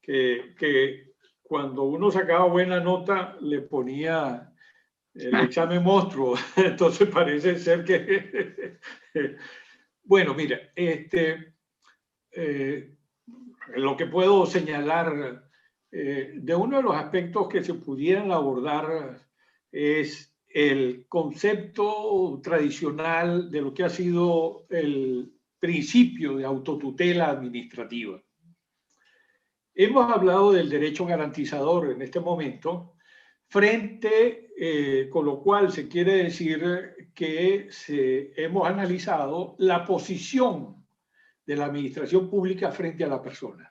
Speaker 2: que cuando uno sacaba buena nota le ponía el examen monstruo. Entonces parece ser que... Bueno, mira, lo que puedo señalar de uno de los aspectos que se pudieran abordar es el concepto tradicional de lo que ha sido el principio de autotutela administrativa. Hemos hablado del derecho garantizador en este momento, con lo cual se quiere decir que hemos analizado la posición de la administración pública frente a la persona.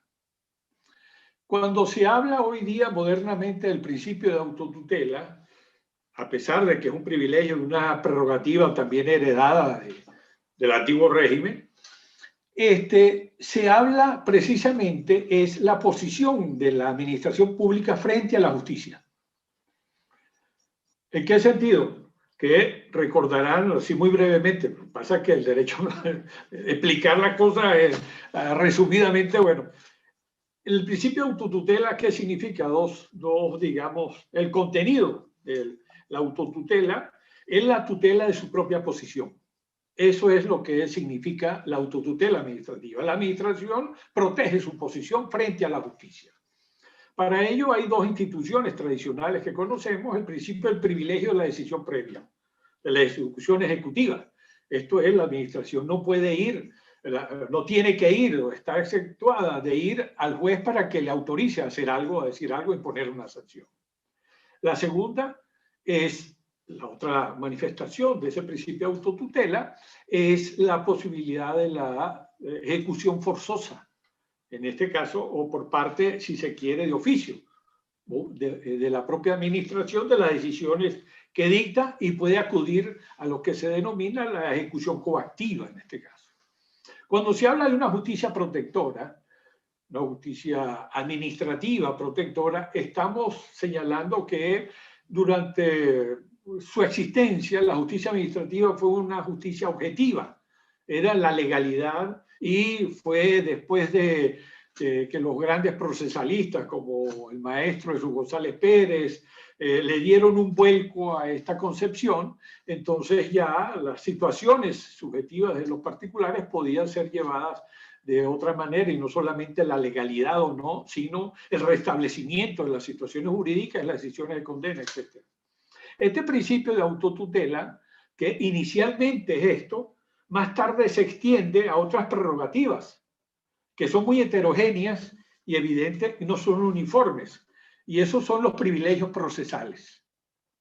Speaker 2: Cuando se habla hoy día modernamente del principio de autotutela, a pesar de que es un privilegio y una prerrogativa también heredada del antiguo régimen, se habla precisamente es la posición de la administración pública frente a la justicia. ¿En qué sentido? Que recordarán, así muy brevemente, pasa que el derecho explicar la cosa es resumidamente, bueno, el principio de autotutela, ¿qué significa? Digamos, el contenido de la autotutela es la tutela de su propia posición. Eso es lo que significa la autotutela administrativa. La administración protege su posición frente a la justicia. Para ello hay dos instituciones tradicionales que conocemos: el principio del privilegio de la decisión previa, de la ejecución ejecutiva. Esto es, la administración no puede ir, no tiene que ir, o está exceptuada de ir al juez para que le autorice a hacer algo, a decir algo y poner una sanción. La segunda es, la otra manifestación de ese principio de autotutela, es la posibilidad de la ejecución forzosa, en este caso, o por parte, si se quiere, de oficio, de la propia administración, de las decisiones que dicta, y puede acudir a lo que se denomina la ejecución coactiva en este caso. Cuando se habla de una justicia protectora, una justicia administrativa protectora, estamos señalando que durante su existencia la justicia administrativa fue una justicia objetiva, era la legalidad, y fue después de que los grandes procesalistas como el maestro Jesús González Pérez le dieron un vuelco a esta concepción, entonces ya las situaciones subjetivas de los particulares podían ser llevadas de otra manera, y no solamente la legalidad o no, sino el restablecimiento de las situaciones jurídicas, las decisiones de condena, etc. Este principio de autotutela, que inicialmente es esto, más tarde se extiende a otras prerrogativas, que son muy heterogéneas y evidentes, no son uniformes. Y esos son los privilegios procesales.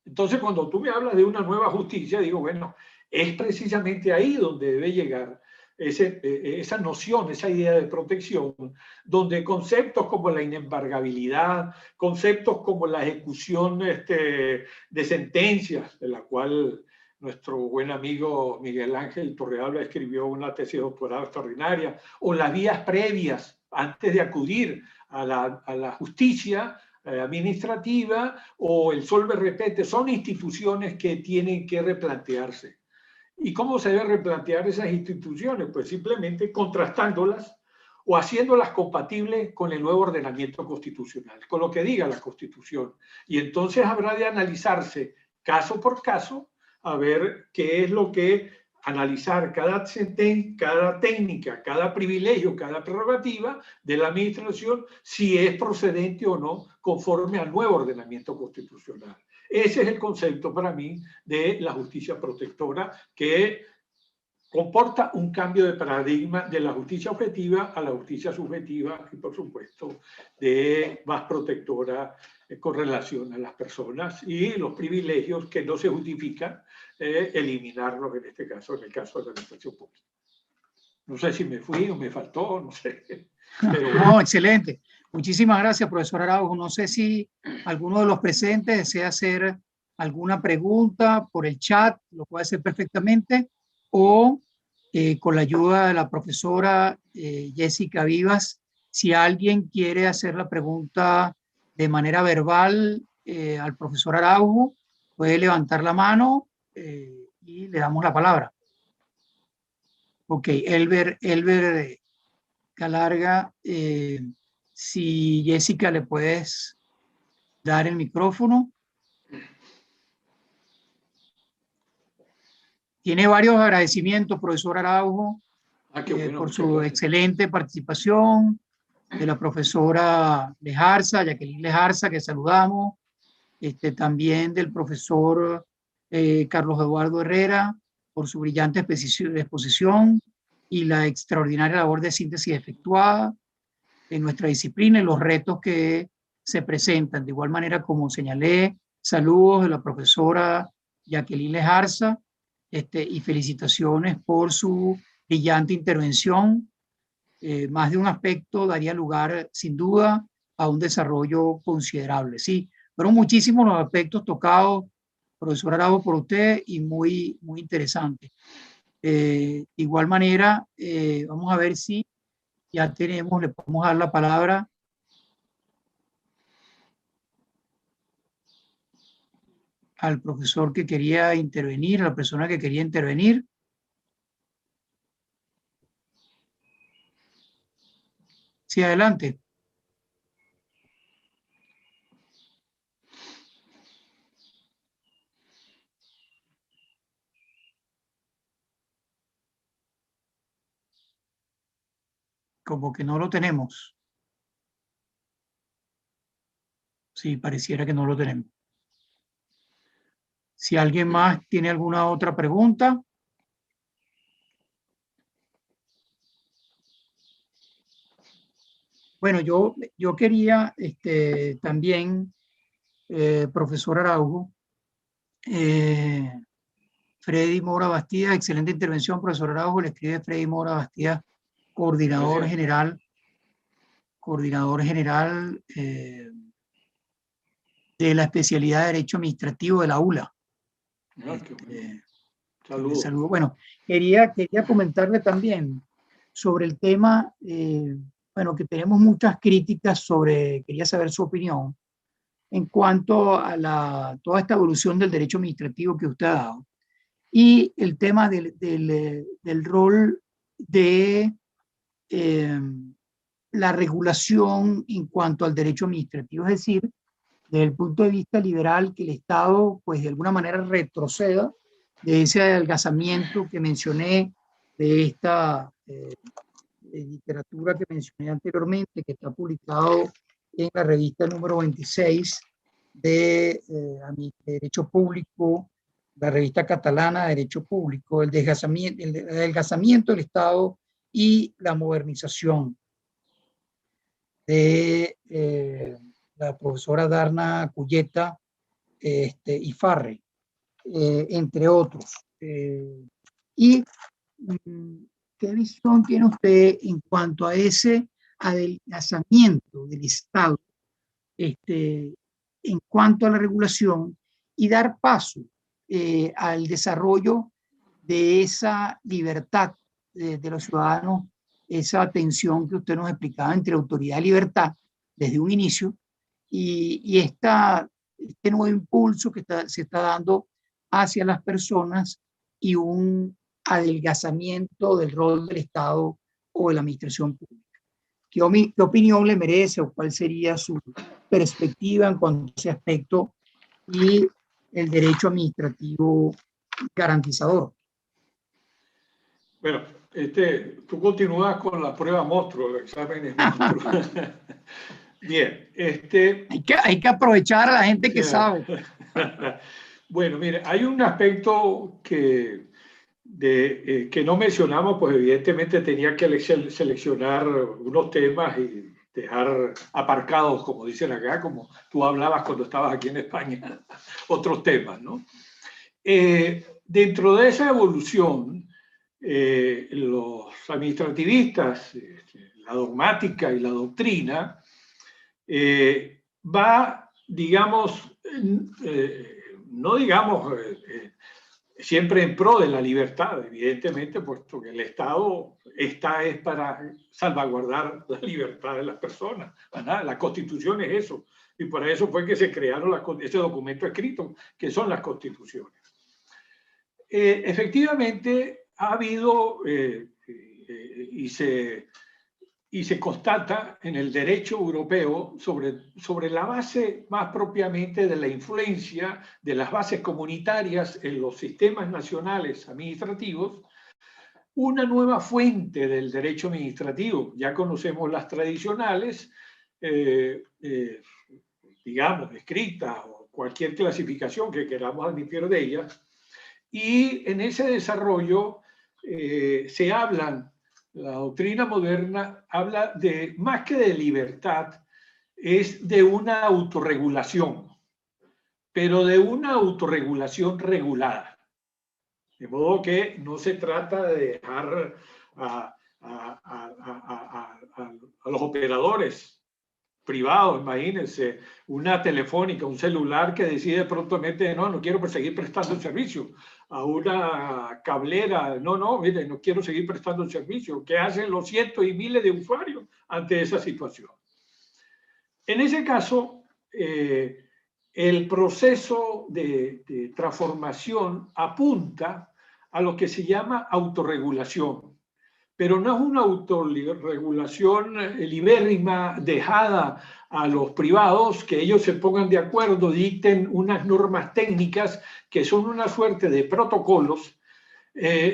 Speaker 2: Entonces, cuando tú me hablas de una nueva justicia, digo, bueno, es precisamente ahí donde debe llegar esa noción, esa idea de protección, donde conceptos como la inembargabilidad, conceptos como la ejecución de sentencias, de la cual nuestro buen amigo Miguel Ángel Torrealba escribió una tesis de doctorado extraordinaria, o las vías previas antes de acudir a la justicia administrativa o el solve repete, son instituciones que tienen que replantearse. ¿Y cómo se debe replantear esas instituciones? Pues simplemente contrastándolas o haciéndolas compatibles con el nuevo ordenamiento constitucional, con lo que diga la Constitución. Y entonces habrá de analizarse caso por caso a ver qué es lo que analizar cada técnica, cada privilegio, cada prerrogativa de la administración, si es procedente o no conforme al nuevo ordenamiento constitucional. Ese es el concepto para mí de la justicia protectora, que comporta un cambio de paradigma de la justicia objetiva a la justicia subjetiva y, por supuesto, de más protectora con relación a las personas y los privilegios que no se justifican, eliminarlos en este caso, en el caso de la administración pública. No sé si me fui o me faltó, no sé.
Speaker 1: Pero... No, excelente. Muchísimas gracias, profesor Araujo. No sé si alguno de los presentes desea hacer alguna pregunta por el chat, lo puede hacer perfectamente, o con la ayuda de la profesora Jessica Vivas, si alguien quiere hacer la pregunta de manera verbal al profesor Araujo, puede levantar la mano y le damos la palabra. Ok, Elber Calarga, si Jessica le puedes dar el micrófono. Tiene varios agradecimientos, profesor Araujo, bueno, por su excelente participación, de la profesora Lejarza, Jacqueline Lejarza, que saludamos, también del profesor Carlos Eduardo Herrera, por su brillante exposición y la extraordinaria labor de síntesis efectuada en nuestra disciplina y los retos que se presentan. De igual manera, como señalé, saludos de la profesora Jacqueline Lejarza y felicitaciones por su brillante intervención. Más de un aspecto daría lugar, sin duda, a un desarrollo considerable. Sí, fueron muchísimos los aspectos tocados, profesor Araujo, por usted y muy interesante. De igual manera, vamos a ver si ya tenemos, le podemos dar la palabra al profesor que quería intervenir, a la persona que quería intervenir. Sí, adelante. Como que no lo tenemos. Sí, pareciera que no lo tenemos. Si alguien más tiene alguna otra pregunta. Bueno, yo quería también, profesor Araujo, Freddy Mora Bastida, excelente intervención, profesor Araujo, le escribe Freddy Mora Bastida, coordinador general de la especialidad de Derecho Administrativo de la ULA. Saludos. Bueno, quería comentarle también sobre el tema, bueno, que tenemos muchas críticas sobre, quería saber su opinión, en cuanto a toda esta evolución del derecho administrativo que usted ha dado. Y el tema del rol de la regulación en cuanto al derecho administrativo, es decir, desde el punto de vista liberal, que el Estado, pues de alguna manera retroceda de ese adelgazamiento que mencioné, de esta literatura que mencioné anteriormente, que está publicado en la revista número 26 de Derecho Público, la revista catalana de Derecho Público, el adelgazamiento del Estado y la modernización, de la profesora Darna Cuyeta y Farre, entre otros. ¿Qué visión tiene usted en cuanto a ese adelgazamiento del Estado en cuanto a la regulación y dar paso al desarrollo de esa libertad de los ciudadanos, esa tensión que usted nos explicaba entre autoridad y libertad desde un inicio, y este nuevo impulso que se está dando hacia las personas y un adelgazamiento del rol del Estado o de la administración pública? ¿Qué opinión le merece o cuál sería su perspectiva en cuanto a ese aspecto y el derecho administrativo garantizador?
Speaker 2: Bueno, tú continúas con la prueba monstruo, los exámenes monstruo. Bien,
Speaker 1: hay que aprovechar a la gente que sabe.
Speaker 2: Bueno, mire, hay un aspecto que no mencionamos, pues evidentemente tenía que seleccionar unos temas y dejar aparcados, como dicen acá, como tú hablabas cuando estabas aquí en España, otros temas, ¿no? Dentro de esa evolución, los administrativistas, la dogmática y la doctrina, va, digamos, no digamos siempre en pro de la libertad, evidentemente, puesto que el Estado es para salvaguardar la libertad de las personas, ¿verdad? La Constitución es eso, y por eso fue que se crearon ese documento escrito, que son las constituciones. Efectivamente, ha habido y se constata en el derecho europeo sobre la base más propiamente de la influencia de las bases comunitarias en los sistemas nacionales administrativos, una nueva fuente del derecho administrativo. Ya conocemos las tradicionales, digamos, escritas o cualquier clasificación que queramos admitir de ellas, y en ese desarrollo se hablan. La doctrina moderna habla de, más que de libertad, es de una autorregulación, pero de una autorregulación regulada. De modo que no se trata de dejar a los operadores privados, imagínense, una telefónica, un celular que decide prontamente, no quiero seguir prestando el servicio, a una cablera, mire, no quiero seguir prestando el servicio. ¿Qué hacen los cientos y miles de usuarios ante esa situación? En ese caso, el proceso de transformación apunta a lo que se llama autorregulación, pero no es una autorregulación libérrima dejada a los privados, que ellos se pongan de acuerdo, dicten unas normas técnicas que son una suerte de protocolos,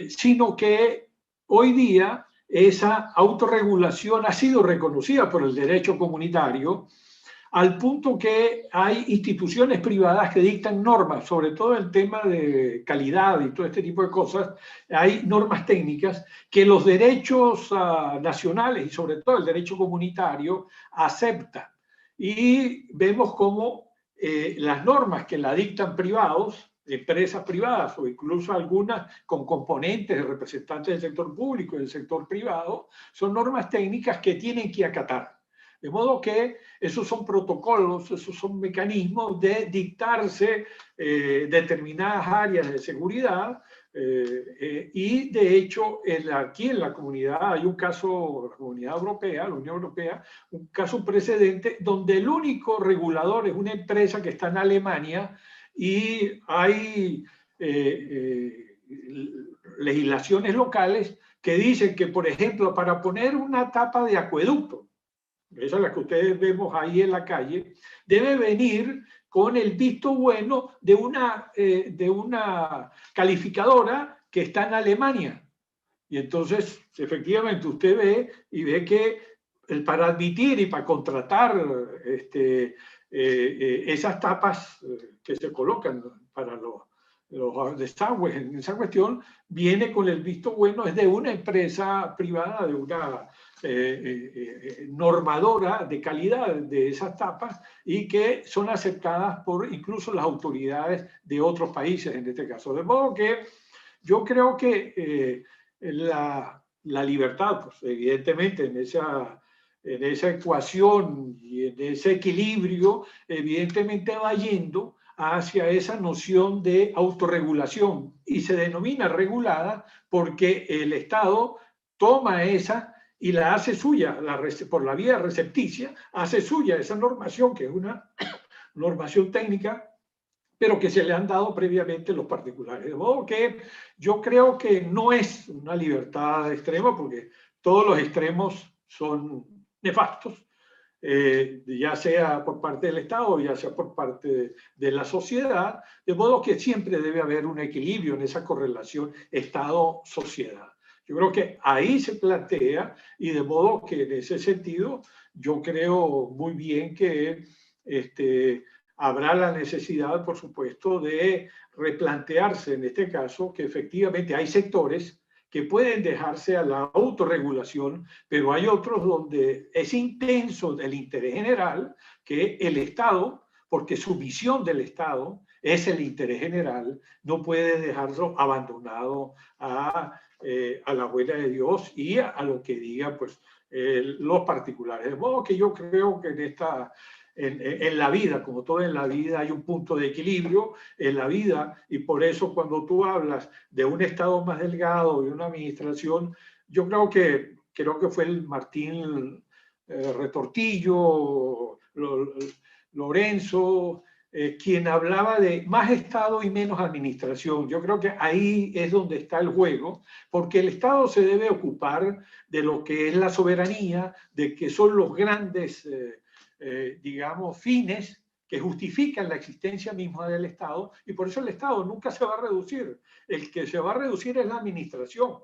Speaker 2: sino que hoy día esa autorregulación ha sido reconocida por el derecho comunitario, al punto que hay instituciones privadas que dictan normas, sobre todo el tema de calidad y todo este tipo de cosas. Hay normas técnicas que los derechos nacionales y sobre todo el derecho comunitario aceptan. Y vemos cómo las normas que la dictan privados, empresas privadas o incluso algunas con componentes de representantes del sector público y del sector privado, son normas técnicas que tienen que acatar. De modo que esos son protocolos, esos son mecanismos de dictarse determinadas áreas de seguridad y de hecho aquí en la comunidad hay un caso, la Comunidad Europea, la Unión Europea, un caso precedente donde el único regulador es una empresa que está en Alemania y hay legislaciones locales que dicen que, por ejemplo, para poner una tapa de acueducto, esa es la que ustedes vemos ahí en la calle, debe venir con el visto bueno de una calificadora que está en Alemania. Y entonces, efectivamente, usted ve que para admitir y para contratar esas tapas que se colocan para los desagües en esa cuestión, viene con el visto bueno, es de una empresa privada, de una normadora de calidad de esas tapas y que son aceptadas por incluso las autoridades de otros países, en este caso. De modo que yo creo que la libertad, pues, evidentemente, en esa ecuación y en ese equilibrio, evidentemente va yendo hacia esa noción de autorregulación y se denomina regulada porque el Estado toma esa y la hace suya, por la vía recepticia, hace suya esa normación, que es una normación técnica, pero que se le han dado previamente los particulares. De modo que yo creo que no es una libertad extrema, porque todos los extremos son nefastos, ya sea por parte del Estado, ya sea por parte de la sociedad, de modo que siempre debe haber un equilibrio en esa correlación Estado-sociedad. Yo creo que ahí se plantea, y de modo que en ese sentido yo creo muy bien que habrá la necesidad, por supuesto, de replantearse en este caso que efectivamente hay sectores que pueden dejarse a la autorregulación, pero hay otros donde es intenso el interés general que el Estado, porque su visión del Estado es el interés general, no puede dejarlo abandonado a la buena de Dios y a lo que digan pues, los particulares. De modo que yo creo que en la vida, como todo en la vida, hay un punto de equilibrio en la vida, y por eso cuando tú hablas de un Estado más delgado y una administración, yo creo que fue el Martín Retortillo, Lorenzo, quien hablaba de más Estado y menos administración. Yo creo que ahí es donde está el juego, porque el Estado se debe ocupar de lo que es la soberanía, de que son los grandes digamos, fines que justifican la existencia misma del Estado, y por eso el Estado nunca se va a reducir. El que se va a reducir es la administración.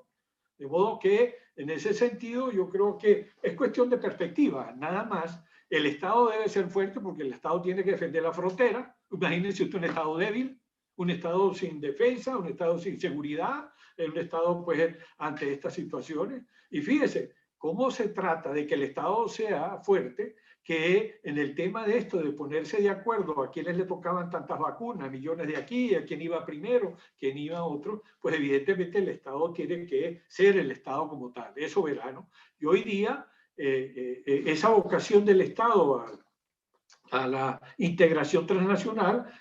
Speaker 2: De modo que, en ese sentido, yo creo que es cuestión de perspectiva, nada más. El Estado debe ser fuerte porque el Estado tiene que defender la frontera. Imagínense usted un Estado débil, un Estado sin defensa, un Estado sin seguridad, un Estado, pues, ante estas situaciones. Y fíjese, cómo se trata de que el Estado sea fuerte, que en el tema de esto, de ponerse de acuerdo a quienes le tocaban tantas vacunas, millones de aquí, a quién iba primero, quién iba otro, pues evidentemente el Estado tiene que ser el Estado como tal, es soberano. Y hoy día esa vocación del Estado a la integración transnacional,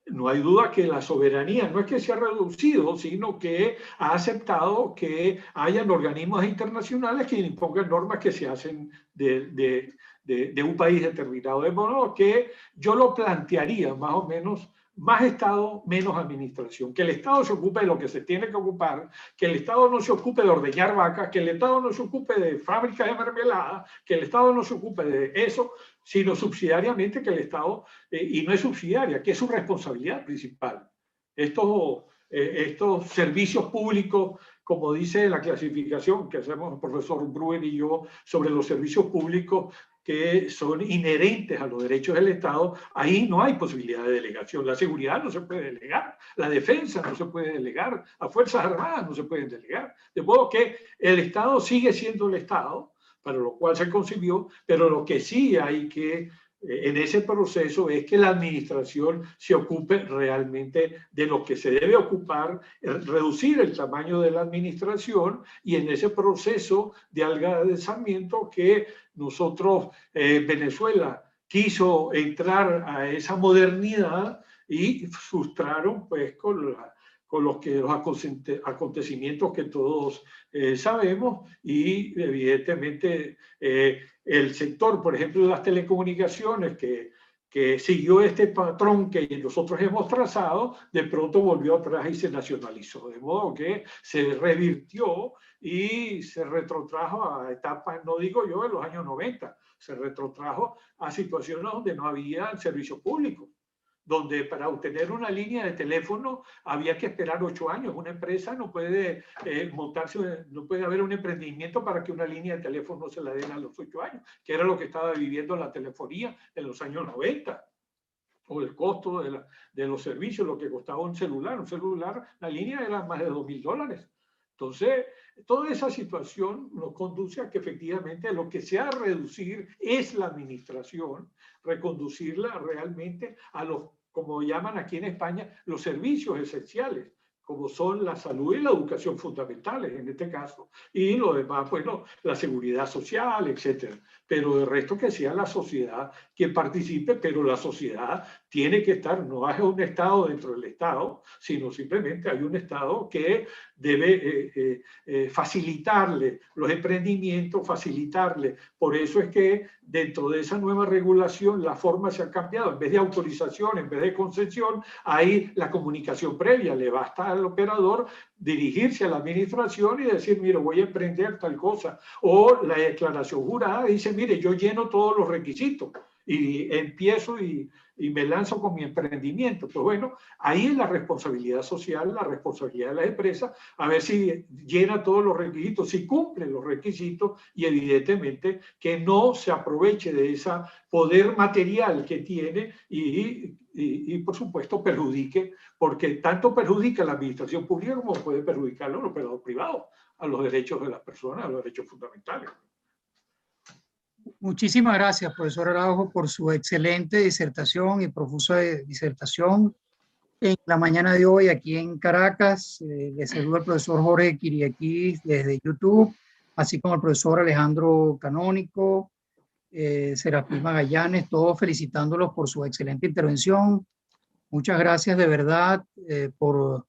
Speaker 2: no hay duda que la soberanía no es que se ha reducido, sino que ha aceptado que hayan organismos internacionales que impongan normas que se hacen de un país determinado. De modo que yo lo plantearía más o menos, más Estado, menos administración. Que el Estado se ocupe de lo que se tiene que ocupar, que el Estado no se ocupe de ordeñar vacas, que el Estado no se ocupe de fábricas de mermelada, que el Estado no se ocupe de eso, sino subsidiariamente que el Estado, y no es subsidiaria, que es su responsabilidad principal. Estos servicios públicos, como dice la clasificación que hacemos el profesor Bruen y yo sobre los servicios públicos que son inherentes a los derechos del Estado, ahí no hay posibilidad de delegación. La seguridad no se puede delegar, la defensa no se puede delegar, las Fuerzas Armadas no se pueden delegar. De modo que el Estado sigue siendo el Estado, para lo cual se concibió, pero lo que sí hay que en ese proceso es que la administración se ocupe realmente de lo que se debe ocupar, reducir el tamaño de la administración, y en ese proceso de adelgazamiento que nosotros, Venezuela, quiso entrar a esa modernidad y frustraron pues con los acontecimientos que todos sabemos, y evidentemente el sector, por ejemplo, de las telecomunicaciones, que siguió este patrón que nosotros hemos trazado, de pronto volvió atrás y se nacionalizó, de modo que se revirtió y se retrotrajo a etapas, no digo yo, de los años 90, se retrotrajo a situaciones donde no había servicios públicos, donde para obtener una línea de teléfono había que esperar 8 años. Una empresa no puede montarse, no puede haber un emprendimiento para que una línea de teléfono se la den a los 8 años, que era lo que estaba viviendo la telefonía en los años 90. O el costo de los servicios, lo que costaba un celular. Un celular, la línea era más de $2.000. Entonces, toda esa situación nos conduce a que efectivamente lo que se ha de reducir es la administración, reconducirla realmente a los, como llaman aquí en España, los servicios esenciales, como son la salud y la educación fundamentales en este caso, y lo demás, bueno, la seguridad social, etcétera. Pero de resto que sea la sociedad quien participe, pero la sociedad tiene que estar, no es un Estado dentro del Estado, sino simplemente hay un Estado que debe facilitarle los emprendimientos, facilitarle. Por eso es que dentro de esa nueva regulación la forma se ha cambiado. En vez de autorización, en vez de concesión, hay la comunicación previa. Le basta al operador dirigirse a la administración y decir, mire, voy a emprender tal cosa. O la declaración jurada dice, mire, yo lleno todos los requisitos y empiezo y me lanzo con mi emprendimiento. Pues bueno, ahí es la responsabilidad social, la responsabilidad de las empresas, a ver si llena todos los requisitos, si cumple los requisitos y evidentemente que no se aproveche de ese poder material que tiene y por supuesto perjudique, porque tanto perjudica a la administración pública como puede perjudicar a los operadores privados, a los derechos de las personas, a los derechos fundamentales.
Speaker 1: Muchísimas gracias, profesor Araujo, por su excelente disertación y profusa disertación en la mañana de hoy aquí en Caracas. Le saluda el profesor Jorge Kiriakis desde YouTube, así como el profesor Alejandro Canónico, Serafín Magallanes, todos felicitándolos por su excelente intervención. Muchas gracias de verdad por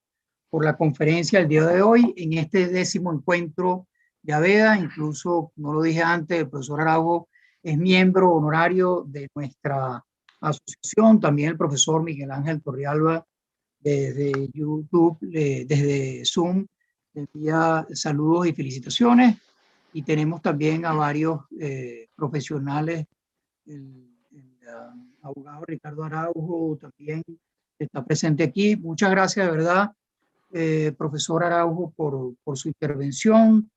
Speaker 1: la conferencia el día de hoy en este 10º encuentro de AVEDA. Incluso, no lo dije antes, el profesor Araujo es miembro honorario de nuestra asociación. También el profesor Miguel Ángel Torrealba desde YouTube, desde Zoom, le envía saludos y felicitaciones. Y tenemos también a varios profesionales, el abogado Ricardo Araujo también está presente aquí. Muchas gracias de verdad, profesor Araujo, por su intervención,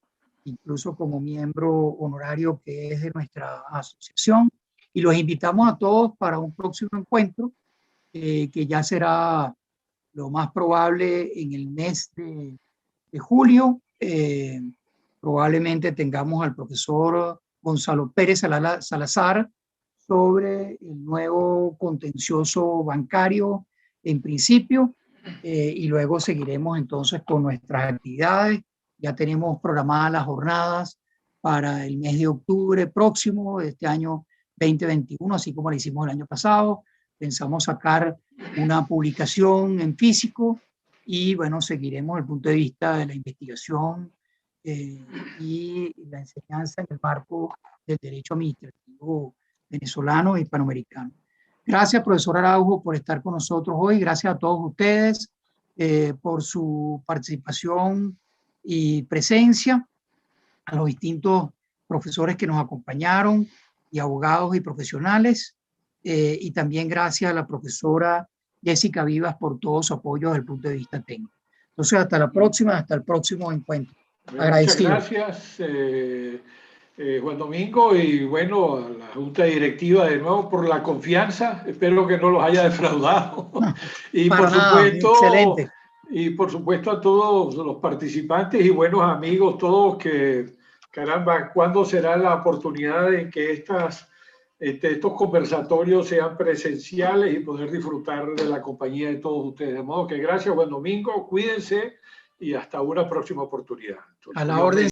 Speaker 1: incluso como miembro honorario que es de nuestra asociación. Y los invitamos a todos para un próximo encuentro que ya será lo más probable en el mes de julio. Probablemente tengamos al profesor Gonzalo Pérez Salazar sobre el nuevo contencioso bancario en principio, y luego seguiremos entonces con nuestras actividades. Ya tenemos programadas las jornadas para el mes de octubre próximo de este año 2021, así como lo hicimos el año pasado. Pensamos sacar una publicación en físico y bueno, seguiremos el punto de vista de la investigación y la enseñanza en el marco del derecho administrativo venezolano y hispanoamericano. Gracias, profesor Araujo, por estar con nosotros hoy. Gracias a todos ustedes por su participación y presencia, a los distintos profesores que nos acompañaron y abogados y profesionales, y también gracias a la profesora Jessica Vivas por todo su apoyo desde el punto de vista técnico. Entonces, hasta la próxima, hasta el próximo encuentro. Agradecido.
Speaker 2: Muchas gracias, Juan Domingo, y bueno, a la Junta Directiva de nuevo por la confianza. Espero que no los haya defraudado.
Speaker 1: No,
Speaker 2: y
Speaker 1: para
Speaker 2: por
Speaker 1: nada,
Speaker 2: supuesto,
Speaker 1: excelente.
Speaker 2: Y por supuesto a todos los participantes y buenos amigos, todos que, caramba, ¿cuándo será la oportunidad de que estos conversatorios sean presenciales y poder disfrutar de la compañía de todos ustedes? De modo que gracias, buen domingo, cuídense y hasta una próxima oportunidad.
Speaker 1: A la orden.